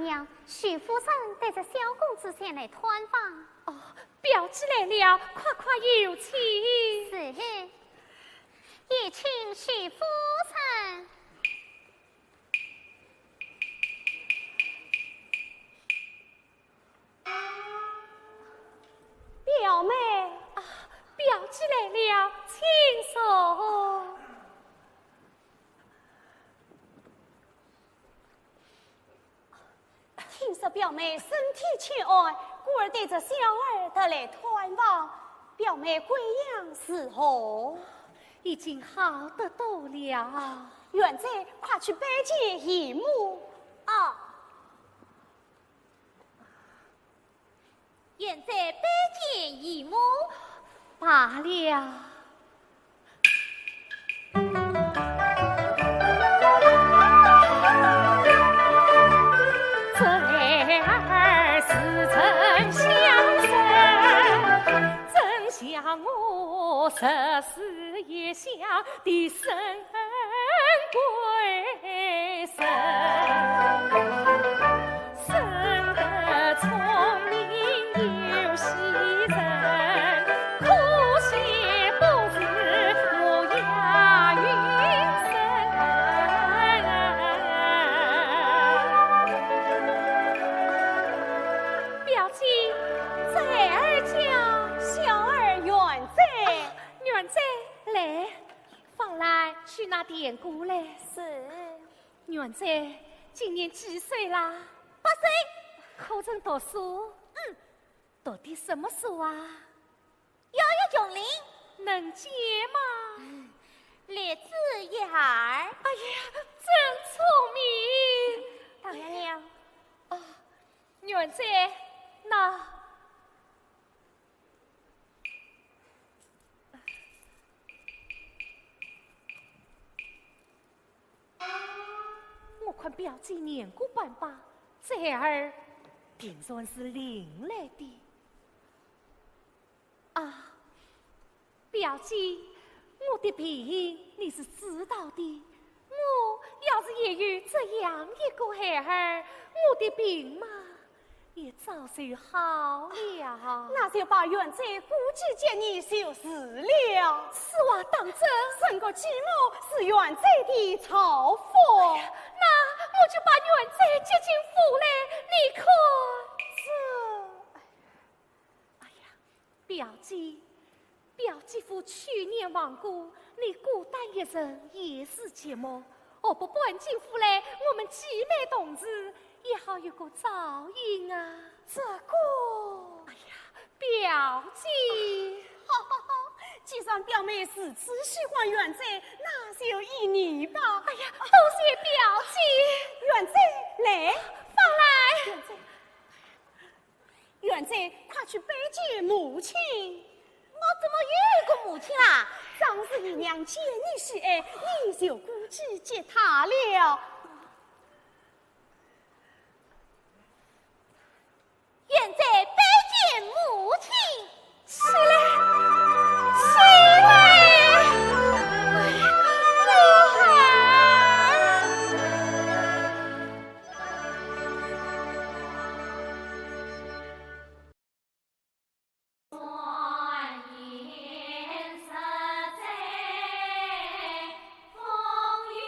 娘，许夫人带着小公子前来探访。哦，表姐来了，快快有请。是，也请许夫人。表妹啊，表姐来了，请坐。听说表妹身体欠安，故而带着小儿得来探望。表妹贵阳是何？已经好得多了。元在快去拜见姨母。哦，现在拜见姨母。罢了。这儿似曾相识，真像我14夜下的生鬼神，生得聪明又喜人，可惜不知我押韵深。表姐，在儿家，小儿元在。元在来，放来去拿点鼓来。是。元在今年几岁啦8岁，可曾读书？读的什么书啊？摇摇琼林，能接吗？列字一耳。哎呀，真聪明！当然了。元在，那我看表姐年过半把，这儿定算是领来的。啊，表姐，我的病你是知道的。我要是也有这样一个孩儿，我的病嘛也早就好了。那就把元在估计见你就是了。此话当真？整个寂寞是元在的嘲讽。那我就把元在接进府来，你看这。哎呀，表姐夫去年亡故，你孤单一人也是寂寞。我不搬进府来，我们姐妹同志也好有个照应啊。这个，哎呀，表姐，好好好，既然表妹是只喜欢元在，那就依你吧。哎呀，多谢表姐。元在来，放来。元在，快去拜见母亲。我怎么又有个母亲啦？上次姨娘见你喜爱，你就估计接她了。现在拜见母亲。起来，起来！我儿。风雨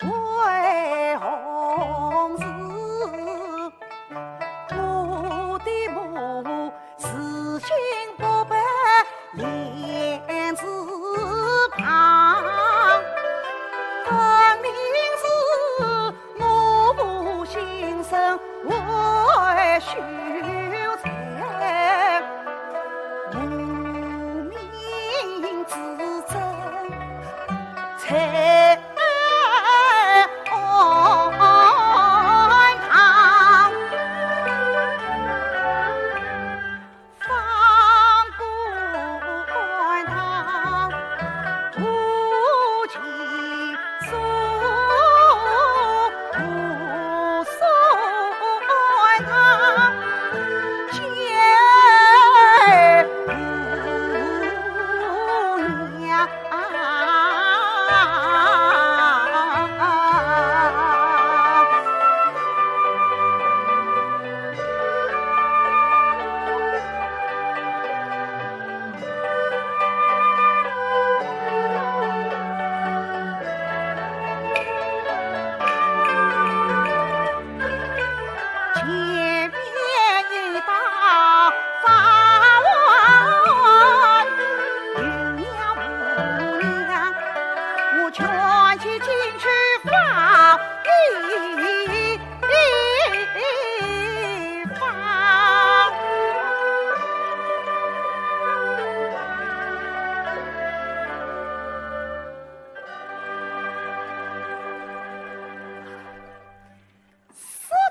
为红事。我的母死心不白莲子旁，分明是我父心生为秀才，无名之争才。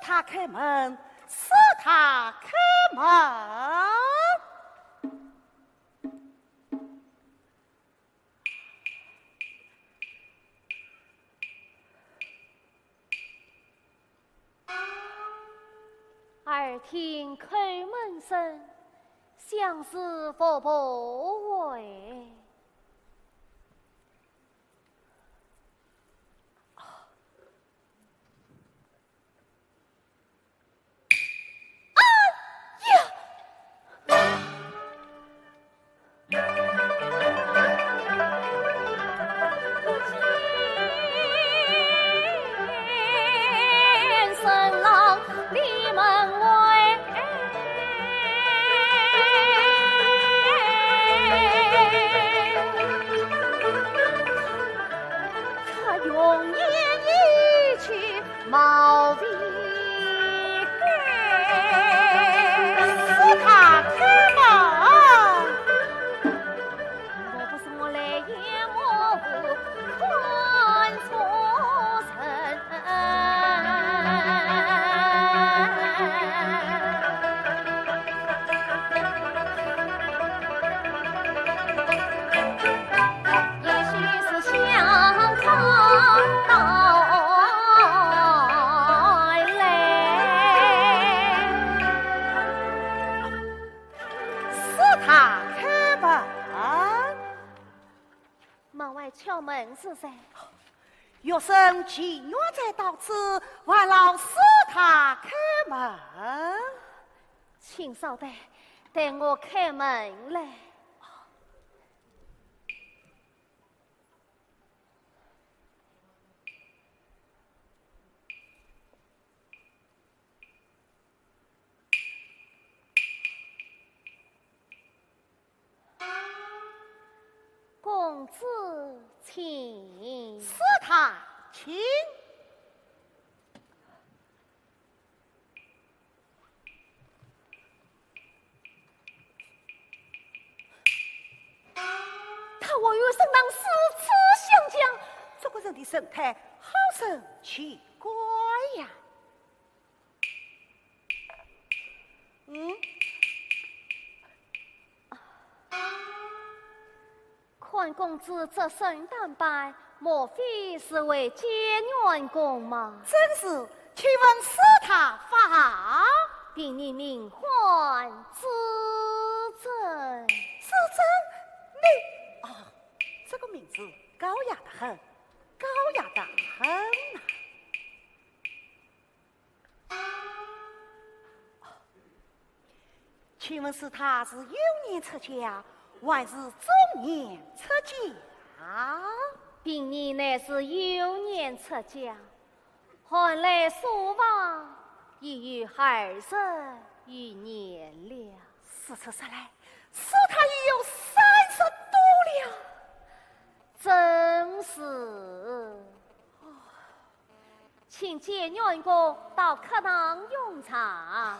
他开门，使他开门。耳听开门声，像是佛婆为。敲门是谁？学生祈愿在到此，还劳使他开门。请稍等，等我开门来。公子请，使他请。他我与圣郎四次相将，这个人的神态好生奇怪呀。看公子这身打扮，莫非是为见员工吗？真是，请问使他法？定你名唤知真。知真，你这个名字高雅的很，高雅的很请问是他是幼年出家，还是中年出家？并你乃是幼年出家，寒来书房已有20余年了。事实上来，说他已有30多了。真是。请见员工到课堂用茶。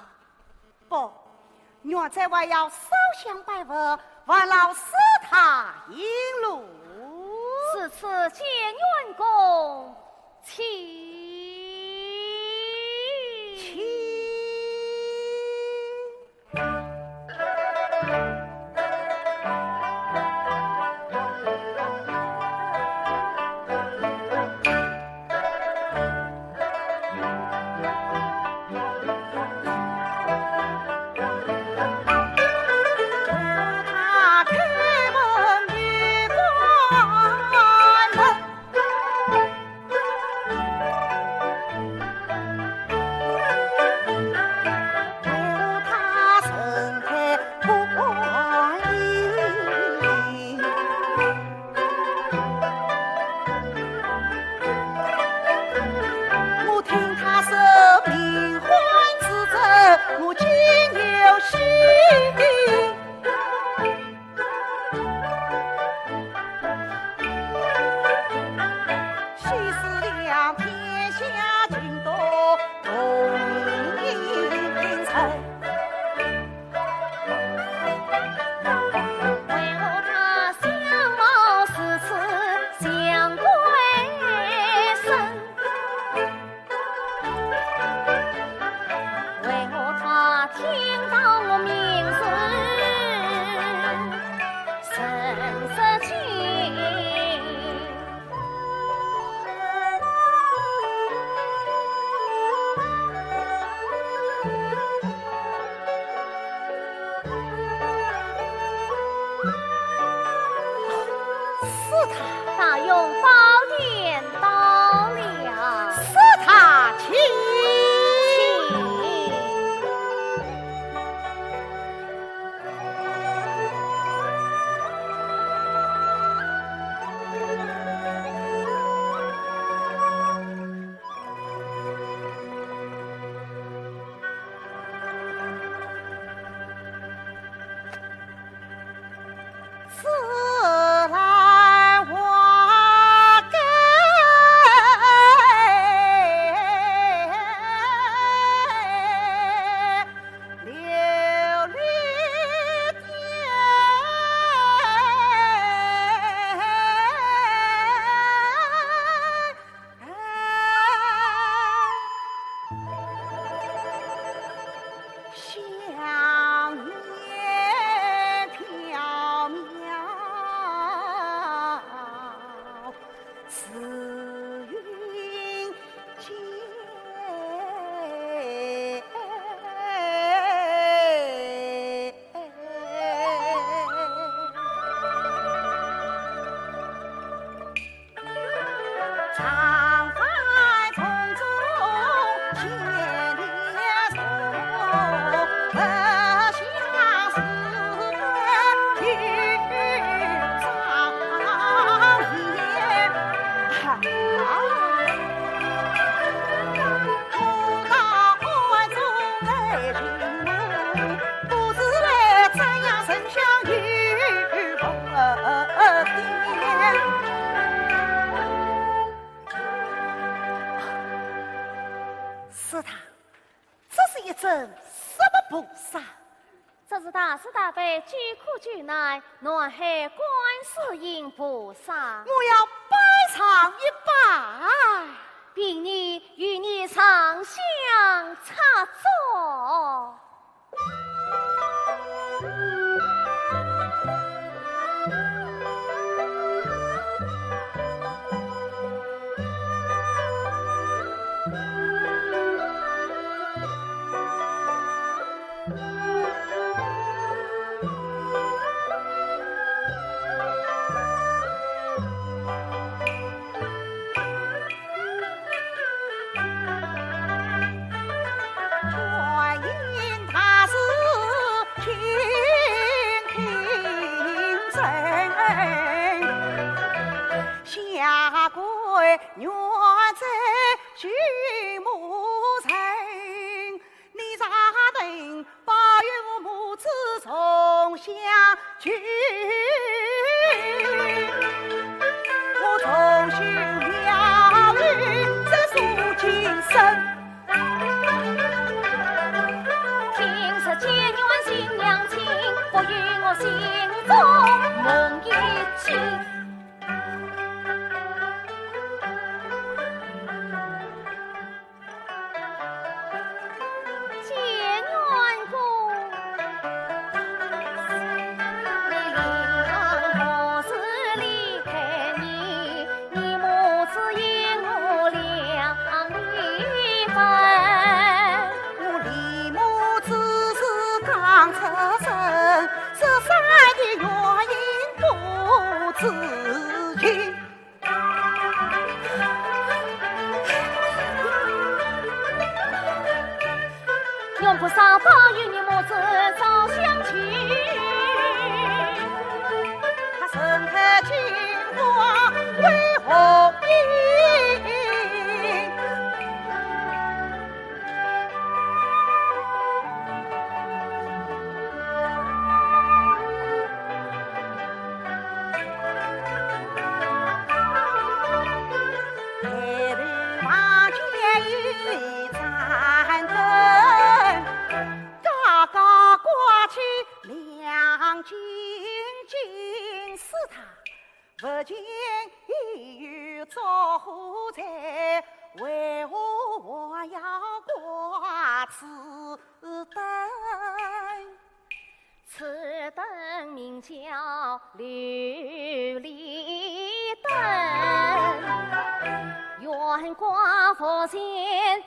不，我在外要烧香拜佛，还劳师太引路。此次见员工，请。大用宝殿到了，使他请。此来我给琉璃殿，香烟飘渺，慈云间。常在丛中千年松，不相思与长夜。苦到爱中来寻梦，不知来怎样神相与疯癫。是他，这是一尊什么菩萨？这是大慈大悲救苦救难南海观世音菩萨，我要拜唱一拜。并你与你长相插座。传音为远在举母城，你咋等保佑母子重相聚？我重修庙宇，这数今生。听说结缘新娘亲，不与我心中梦一起。用菩萨保佑你母子早相聚，他身刻金花为何意？黑日望见一盏灯，高高挂起亮晶晶，是他不见一有招呼在，为何我要挂此灯？此灯名叫琉璃灯，愿挂佛前11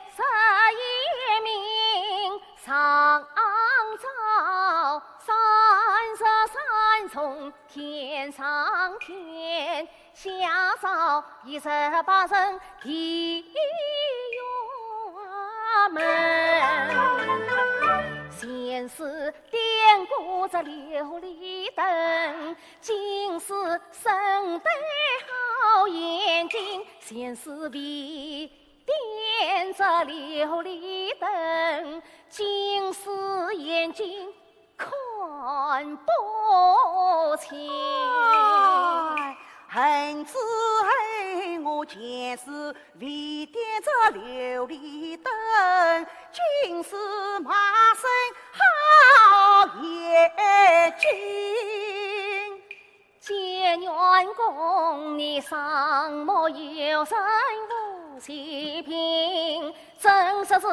名，上照33重天上天，下照28层地院门。前世点过这琉璃灯，今世生得好眼睛，前世为点着琉璃灯，今世眼睛看不清。恨只恨我前世为点着琉璃灯，今世马生好眼睛。结缘公，你上莫有人无细品，真实是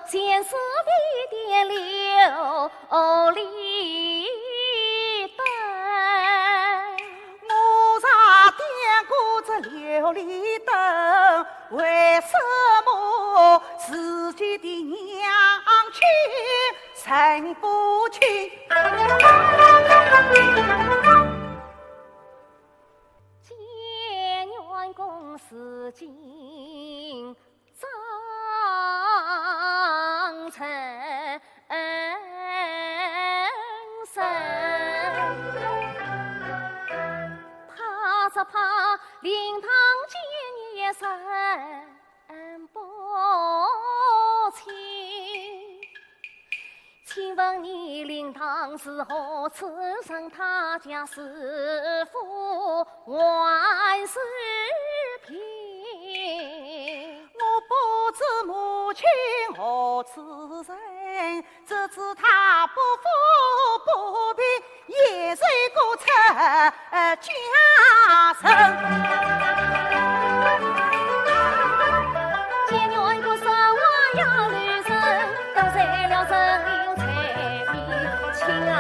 前世为点琉璃灯。我咋点过这琉璃灯？为什么自己的娘亲认不清？结缘公司今长成身，怕灵堂见也神不清。请问你灵堂是何此生他家师傅万事平？我不知母亲何此人，只知他不服不平，也随过出家生。结缘过生我要女生，都在了人有才比亲啊，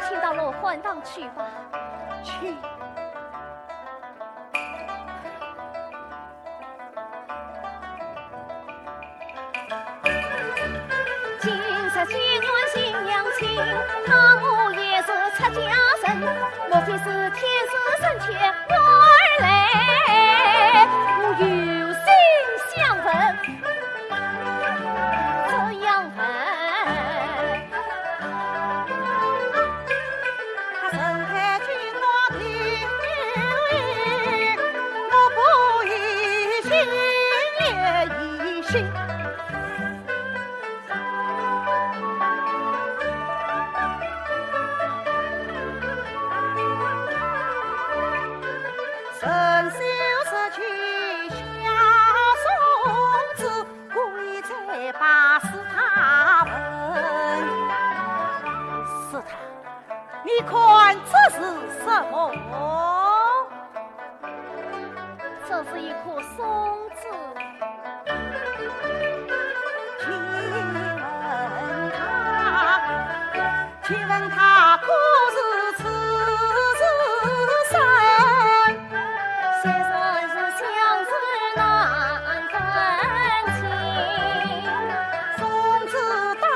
请到罗欢堂去吧。去。今日结缘新娘亲，他母也是出家人，莫非是天师神妾而来？我有心相问，这样问。他身开金光的你看这是什么？这是一棵松子。请问他可是此世生？先生是相思难分清。松子大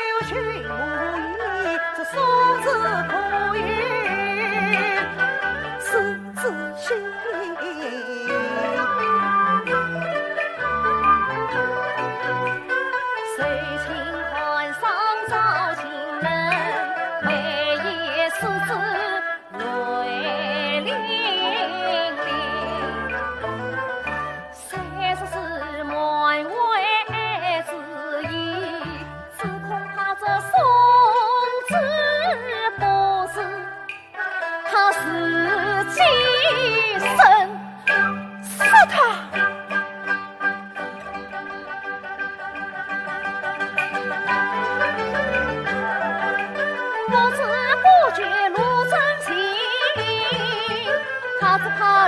有寻母意，这松子可与是知心。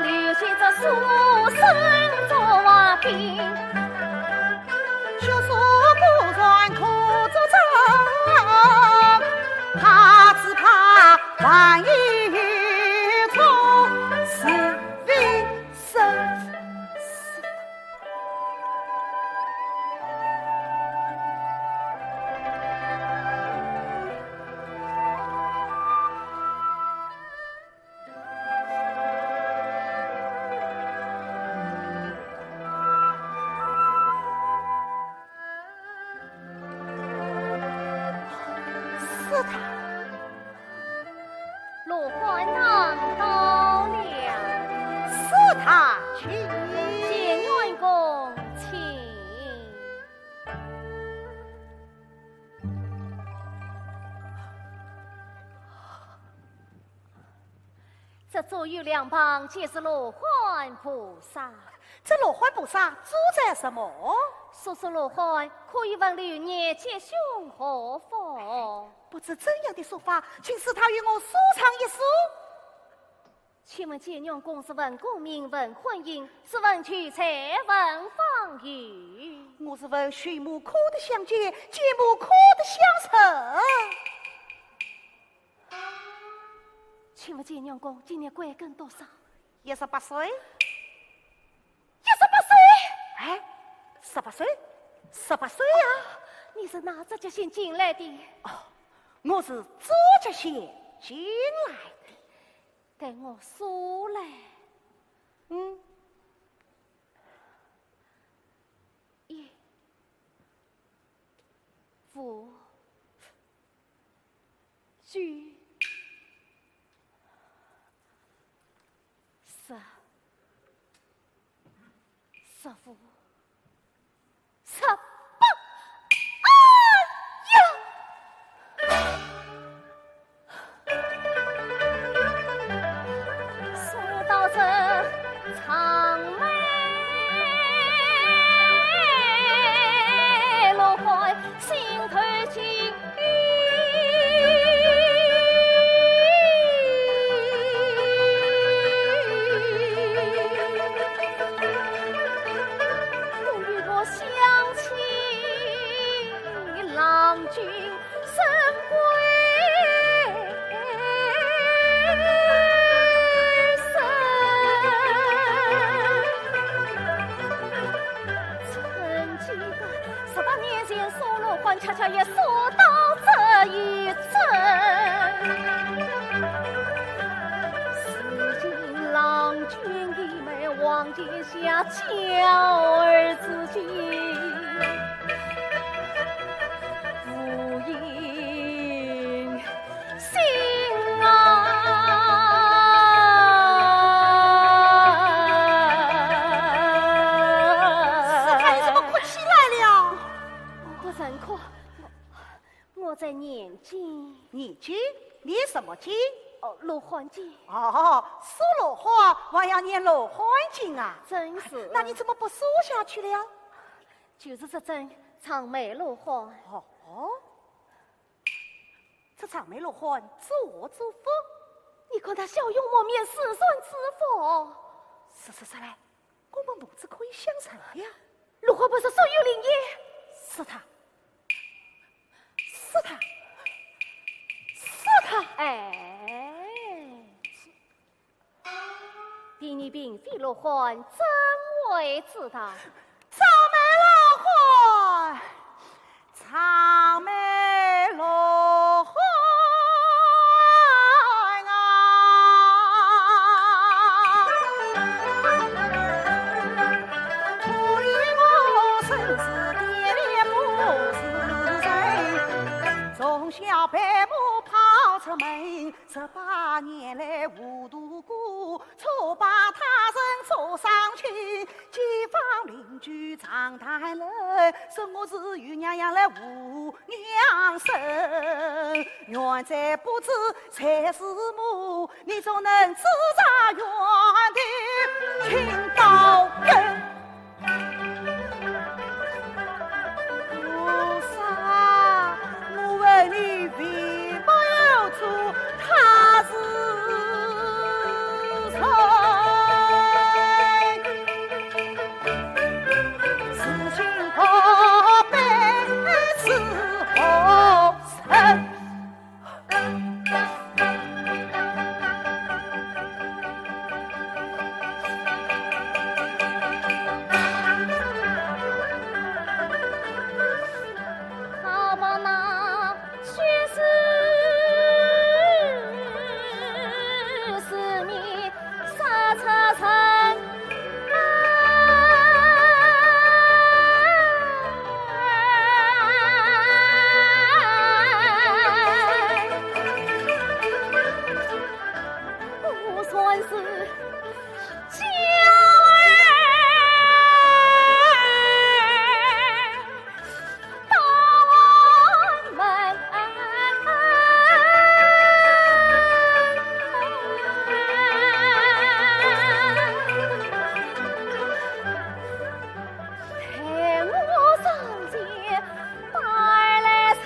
留下这书生做瓦兵，学说不传可作证，他只怕万一遇错是非生。罗欢堂到了，是他去。见员公请。这左右两旁皆是罗汉菩萨。这罗汉菩萨住在什么？叔叔罗汉可以问流年吉凶何否？不知怎样的说法，请使他与我说唱一书。请问见娘公是问功名，问婚姻，是问娶财，问芳育？我是问寻母可的相见，见母可的相识。请问见娘公今年贵庚多少？18岁。18岁？哎，18岁，18岁呀！你是哪只脚先进来的？哦，我是左脚先进来的。带我数来。1、5、9、10、15、18。说到这长眉罗汉，心头惊。想起郎君身归身，曾记得18年前说罗汉，恰恰也说到这一阵。如今郎君已没望见下娇儿自己，无因心啊！是他，你怎么哭起来了？我认可，我在念经。念经？念什么经？罗汉经。哦，说罗汉还要念罗汉经啊？真是。那你怎么不说下去了？就是这阵长眉罗汉。哦，这长眉落汗做主夫。你看他笑容满面，死算知否？是来，我们母子可以相成呀。如何不是所有灵也？是他。哎，比你并非落汗，怎会知道？长眉落汗，长眉落汗啊！土里我生子爹爹不是人，从小陪母跑出门，18年来无度过，错把他人捉上去，街坊邻居常谈论，说我是与娘养来无娘生，原在不知才是母，你总能知察原的情到根。菩萨，我问你为没有做他是错，事情可悲是何生？好吧，那却是你杀车城。不算是娇儿门。陪我上街带来城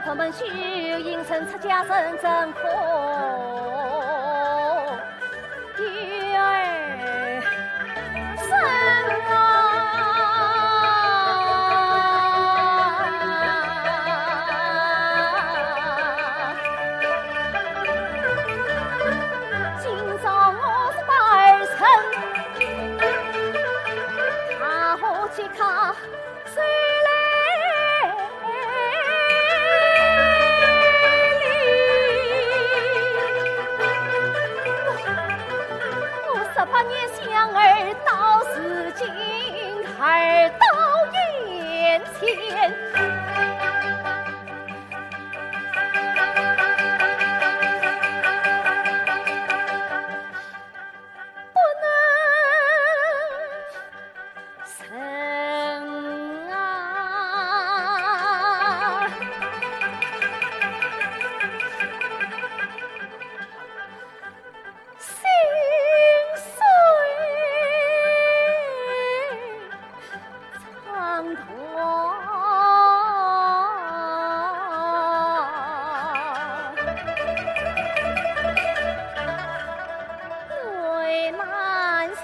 我们须应声出家人真可有儿生今朝我是把儿生，他何去看谁18年相儿到是今，儿到眼前。不能生啊！心碎长痛，泪难成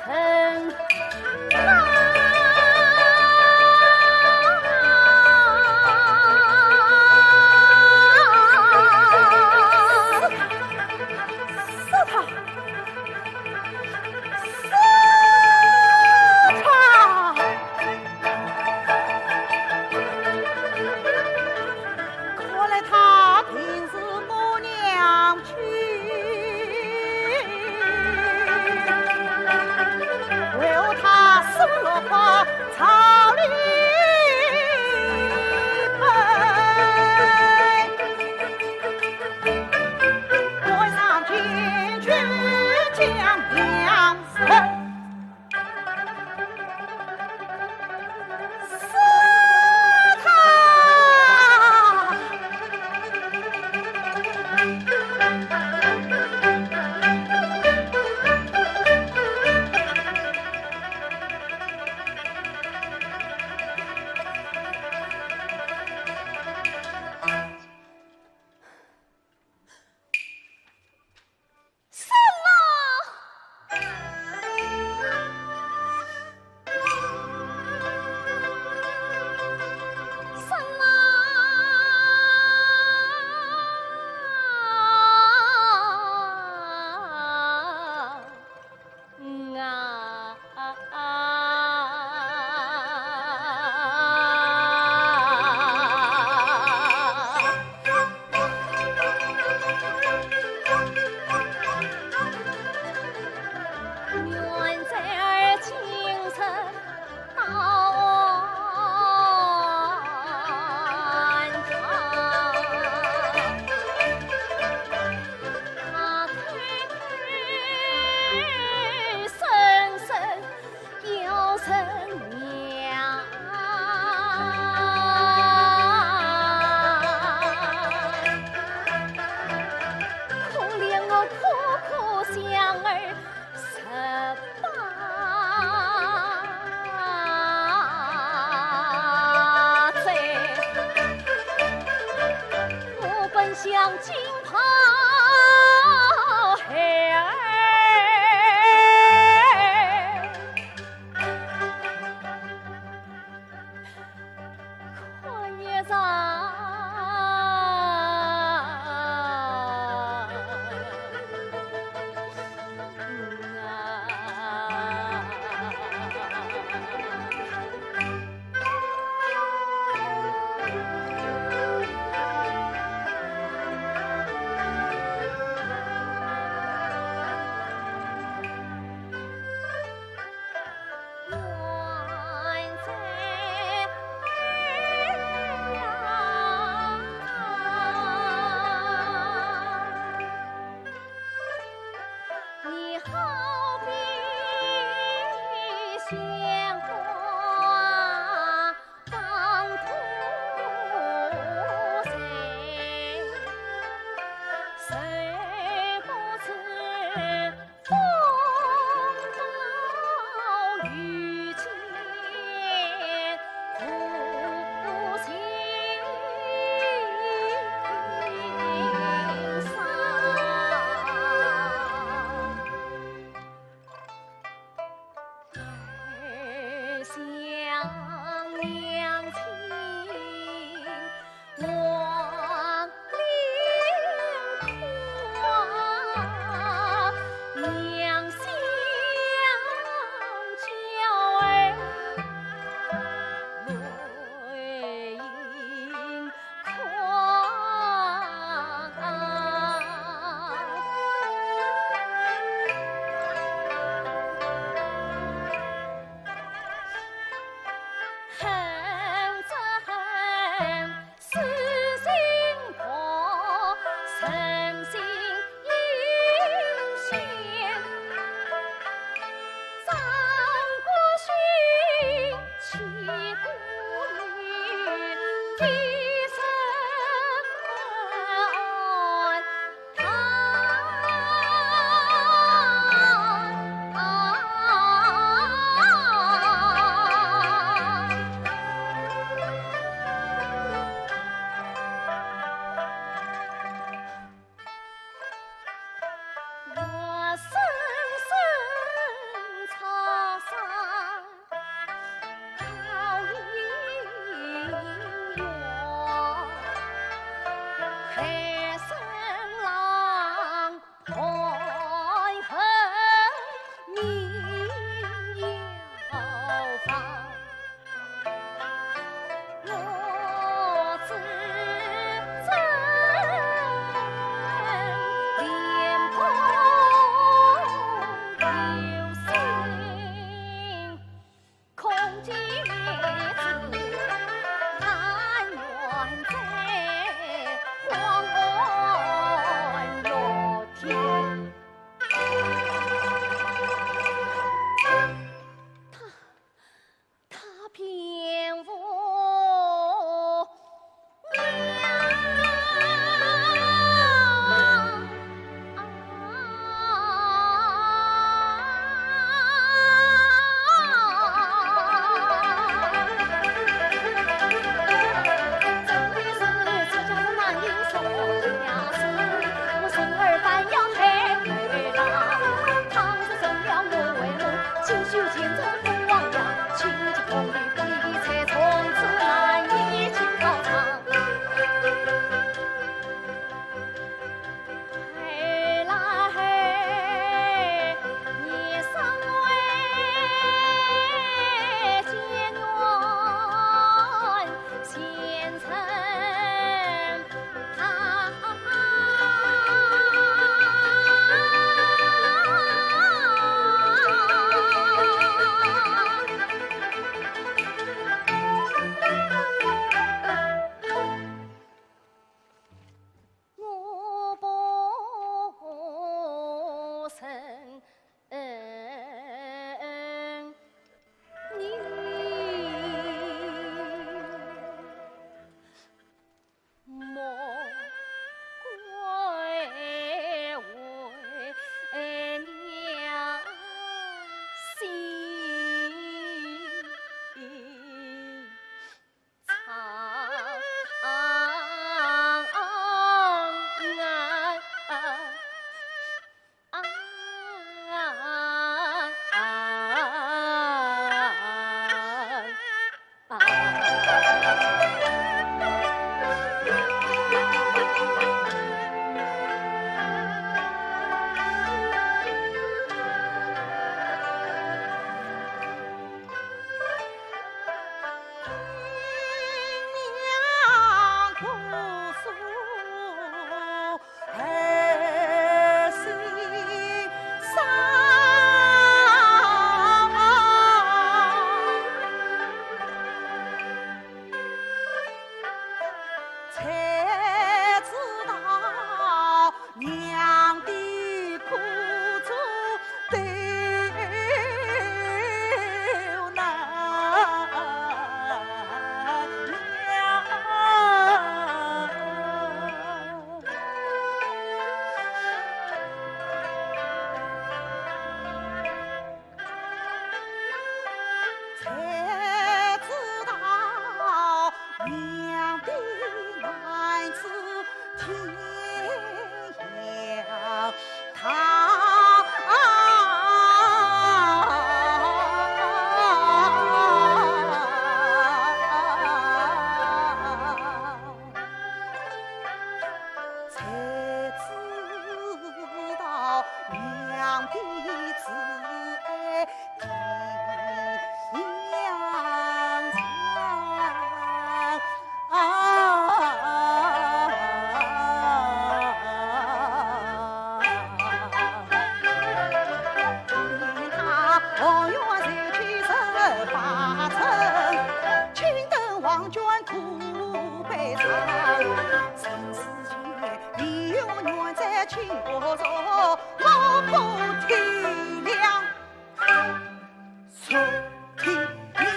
天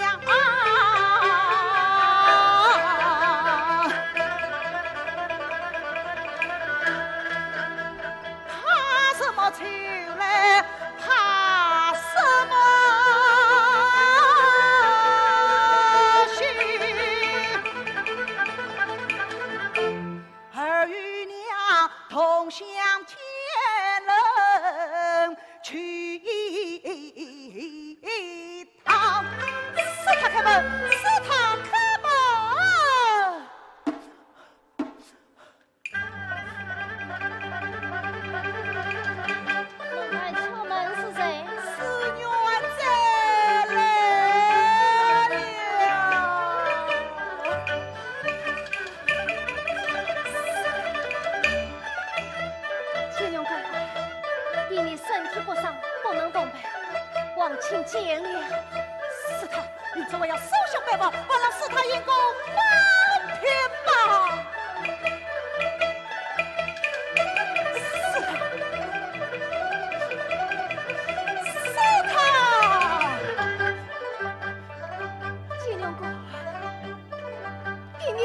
亮啊！见了。是他，你这位要手下败报，不让是他员工放天吧？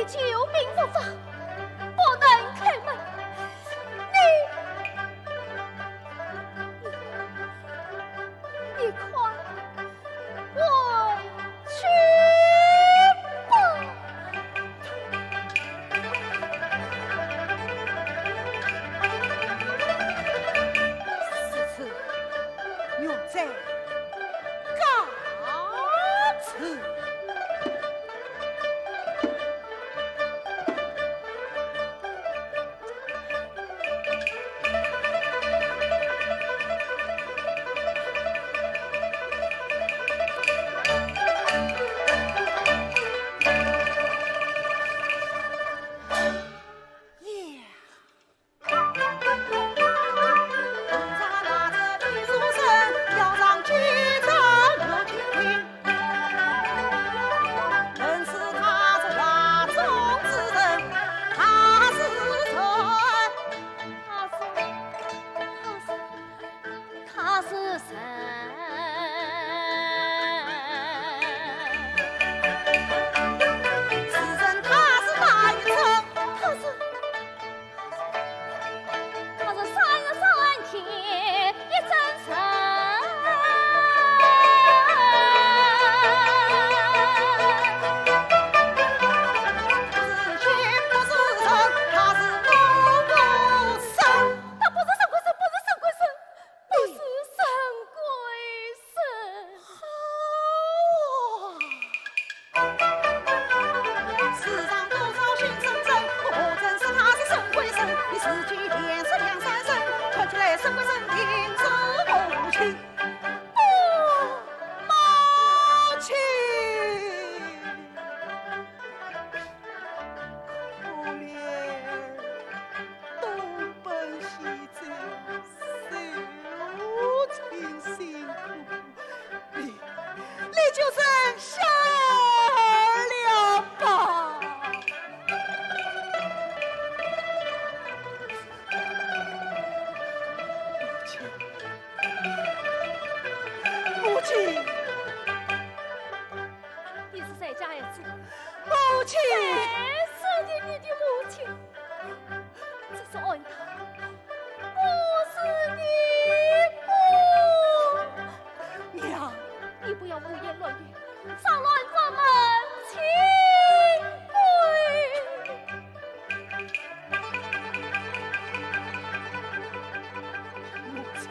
救兵不发，不能开门。你快我去吧。此次若在告辞。你是谁家儿子？母亲，是你的母亲，这是爱他，我是你父。娘，你不要胡言乱语，上乱咱们亲归。母亲。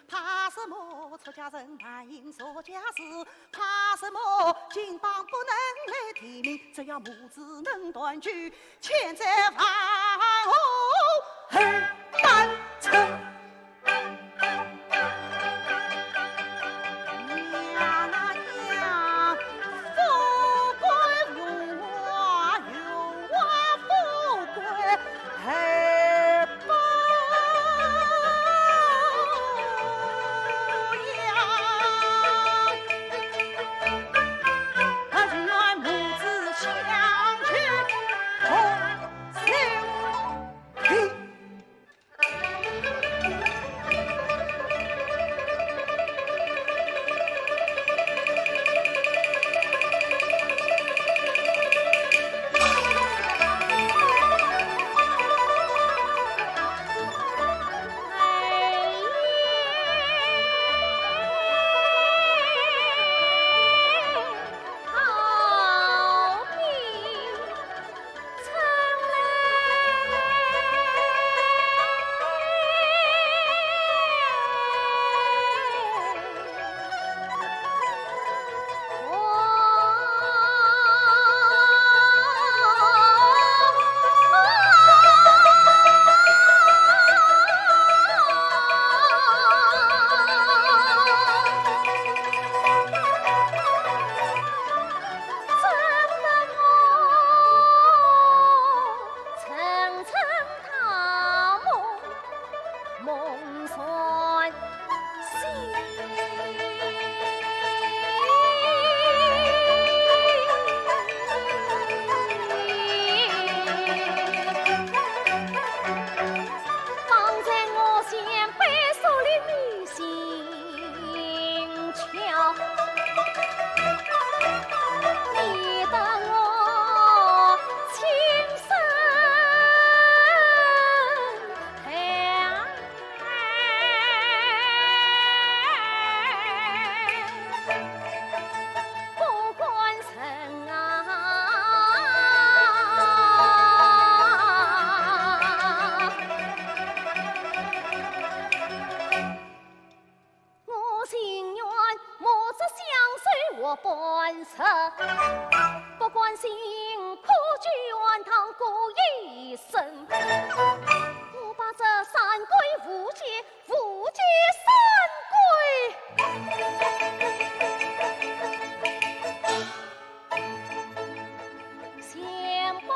怕什么出家人难应说家事？怕什么金榜不能来提名？只要母子能团聚，千载万后很难成。满堂过一生。我把这三归复结，复结三归。相报。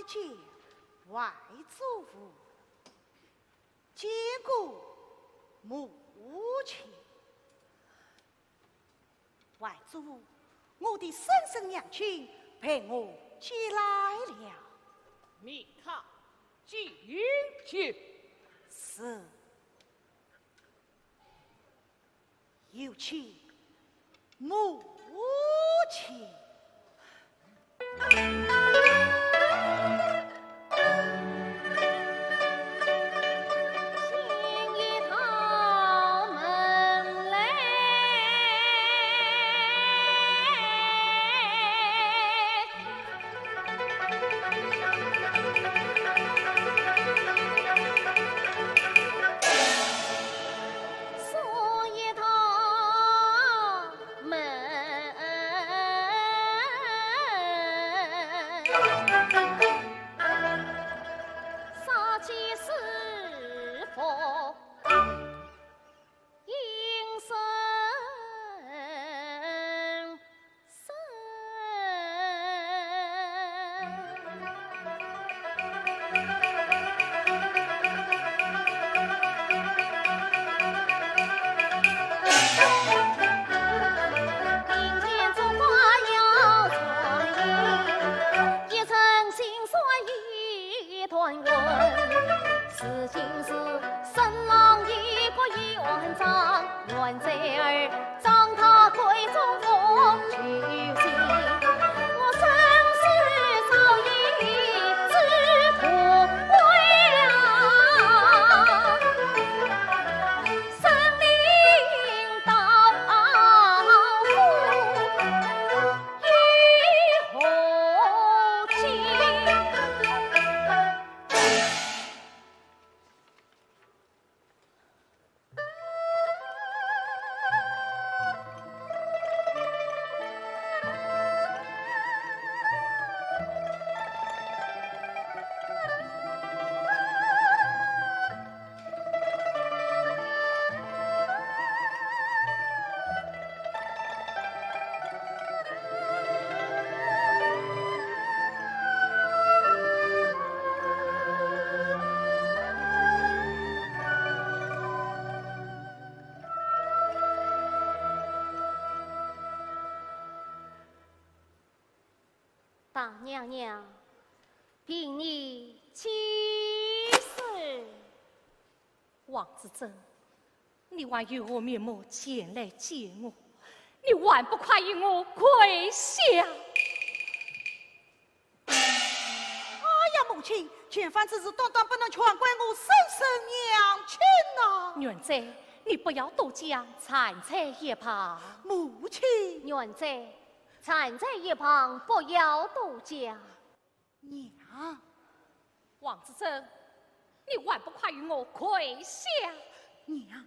见外祖父，见过母亲。外祖，我的婶婶娘亲陪我接来了。命他进去。是。有请母亲。大娘娘，凭你起誓。王子珍，你还有何面目前来见我？你还不快与我跪下！哎呀，母亲，前番之事断断不能全怪我婶婶娘亲呐。元在，你不要多讲，站在一旁。母亲，元在，站在一旁，不要多讲。娘，王子珍，你还不快与我跪下！娘，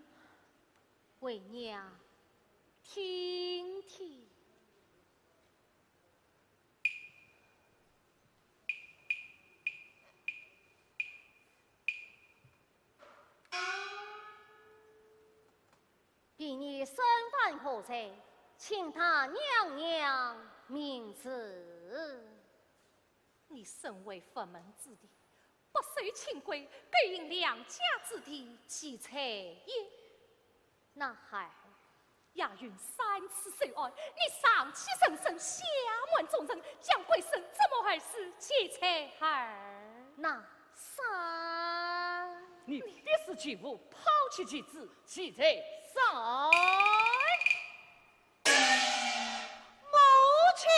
为娘听听。比你身份何在？请他娘娘明旨。你身为佛门之弟，不受清规，更应良家之弟其才也。那还亚云3次受案，你上欺神圣，下瞒众人，将贵生怎么还是其才儿？那三，你必是继父抛弃其子，其才上。母亲。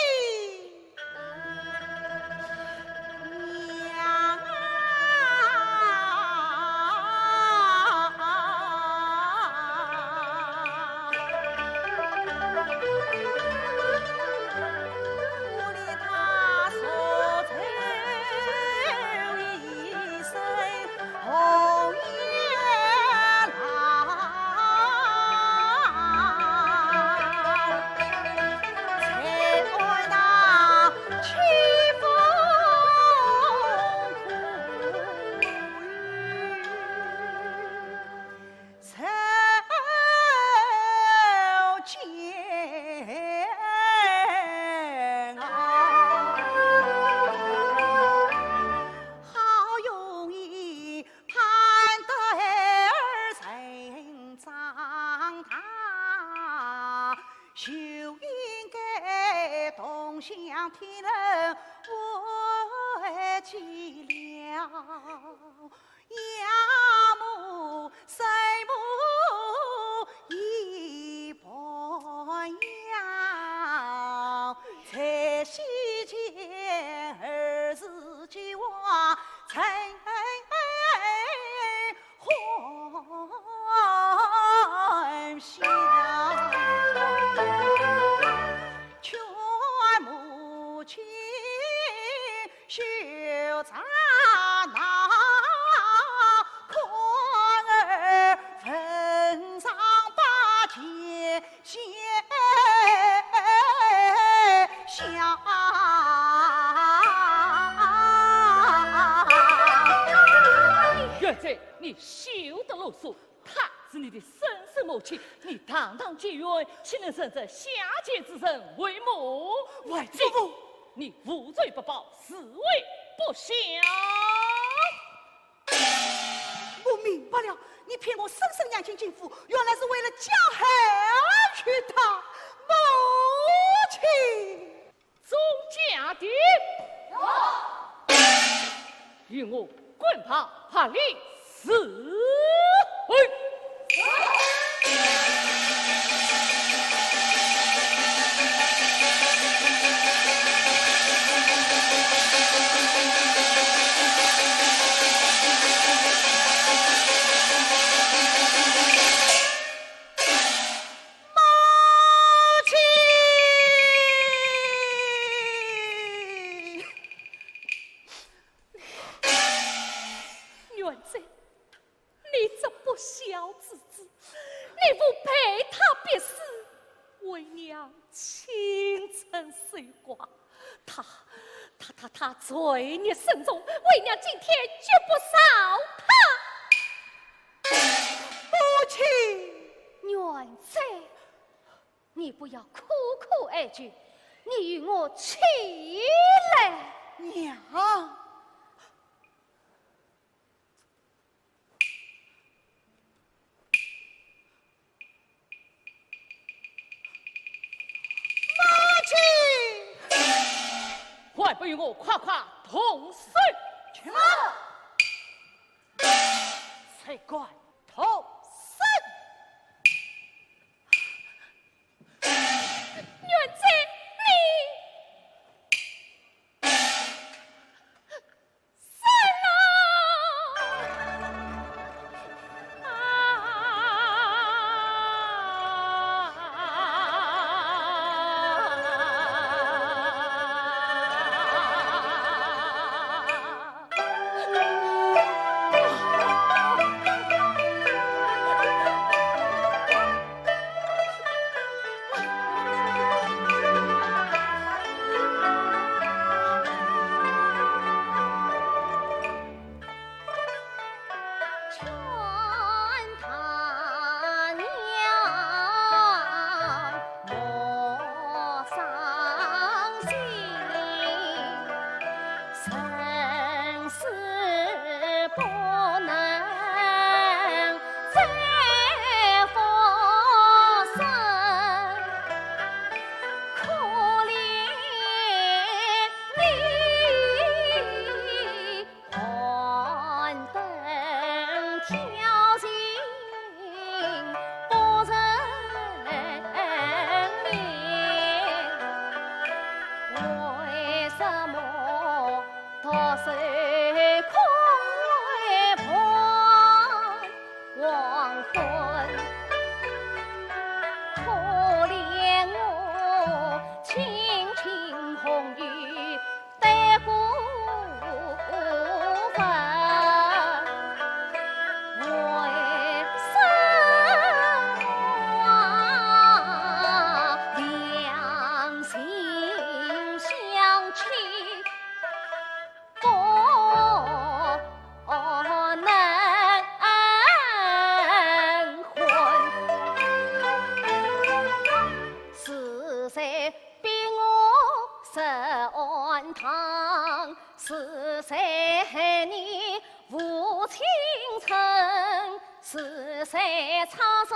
红颜郎。应该同享天伦为寂寥。养母生母一般样，才惜见儿时计划成欢笑。劝母亲休杂闹，况儿坟上把钱先下。元帅，你休得啰嗦！她是你的生身母亲，你堂堂结冤，岂能生这下贱之人为母？外祖，你无罪不报，死为不孝。我明白了，你骗我生身娘亲进府，原来是为了加害于他母亲。钟家的，与我滚跑，下令死回。元帅，你这不孝之子，你不陪他别死，为娘倾城碎瓜。他罪孽深重，为娘今天绝不饶他。母亲，元帅，你不要苦苦哀求，你与我起来。娘。还不与我夸夸同岁？去吗？才怪同生！元帅，是谁插身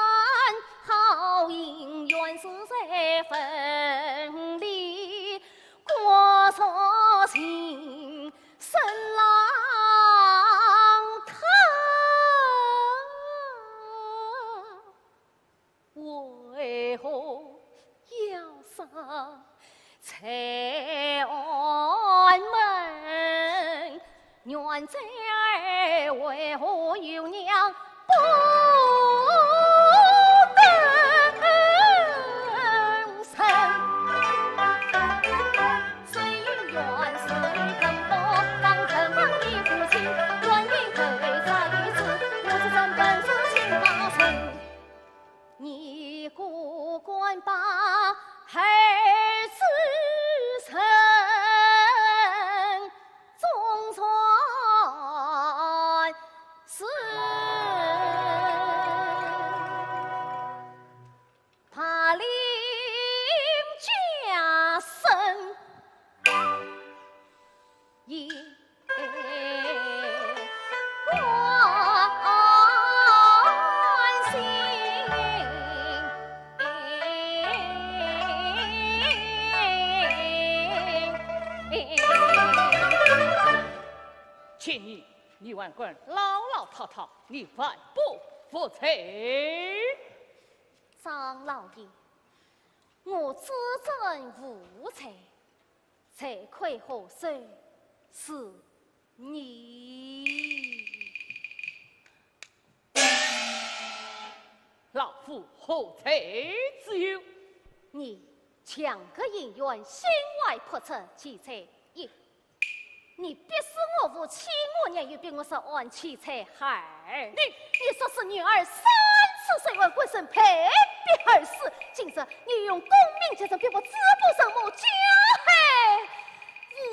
好姻缘是谁分离过错情深浪涛，为何要上翠安门？愿在儿为何有娘不等生？谁愿是更多当成王的父亲？愿意陪在一起，我是真本是亲大孙。你孤管把儿子生，总算是他领家生也关心。请你万官老老套套，你万不服气。张老爷，我自证无才，才愧何谁是你？老夫何才之有？你强个姻缘，心外破出奇才一。你逼死我父欺我娘，又逼我说按妻才孩。你说是女儿30岁为官身配逼而死，今日你用功名结成逼我织布上母家害无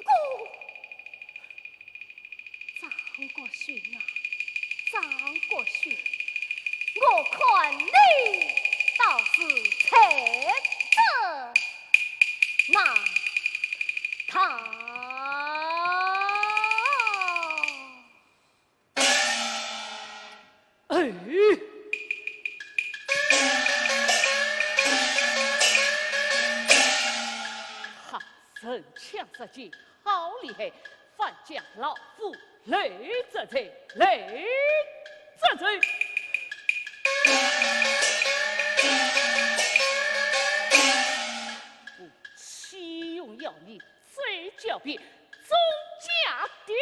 辜。张国勋啊，张国勋，我看你倒是才子难逃。哎，好神枪射击，好厉害！反将老夫雷这贼，雷这贼！我岂用要你最狡辩，总家敌？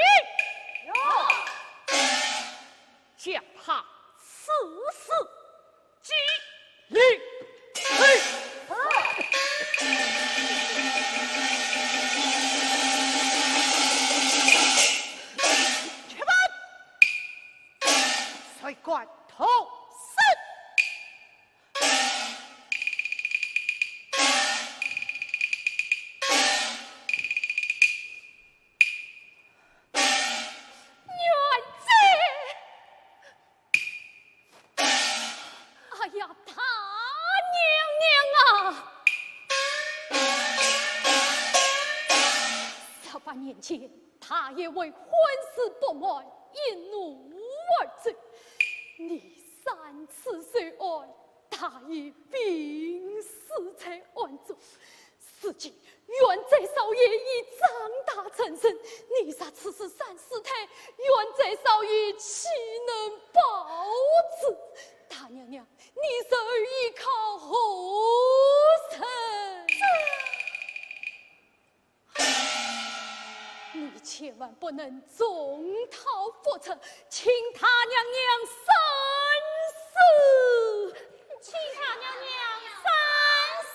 将他死击令！且慢，谁管头身？哎呀，他娘娘啊！18年前，他也为婚事不满，引怒而罪。你3次虽案，他已病死在案中。此际元贼少爷已长大成身，你杀此时3世态，元贼少爷岂能保此？大娘娘，你是依靠何神？你千万不能中逃覆辙，请他娘娘三思。请他娘娘三思。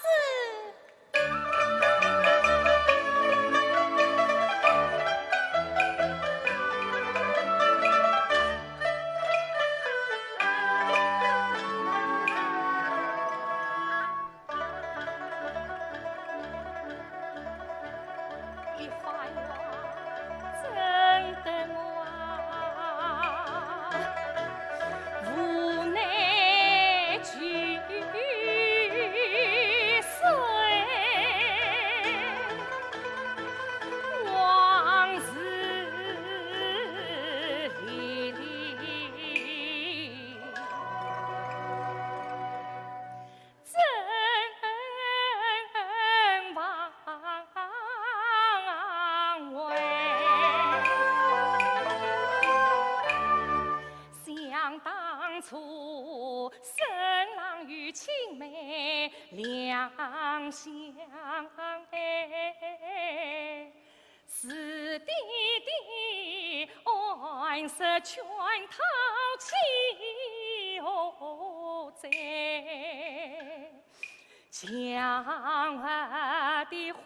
想哎，是弟弟安是全套起何在？将儿的婚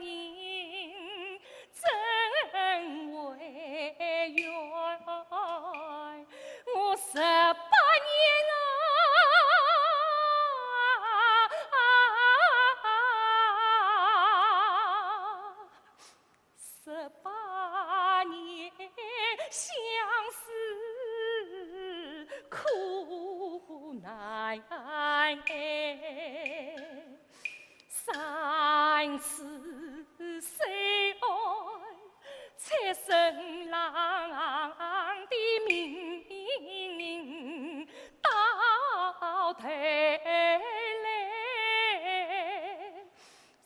姻怎为缘？我18年18年相思苦难3次谁爱才生郎的命到头来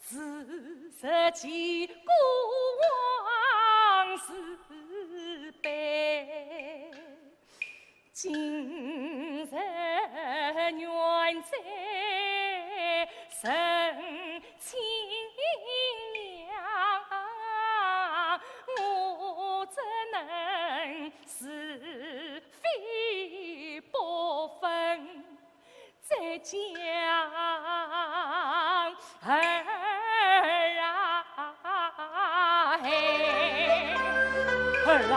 是17过往事悲，今日缘在深情娘，我怎能是非不分？再讲儿啊，儿啊！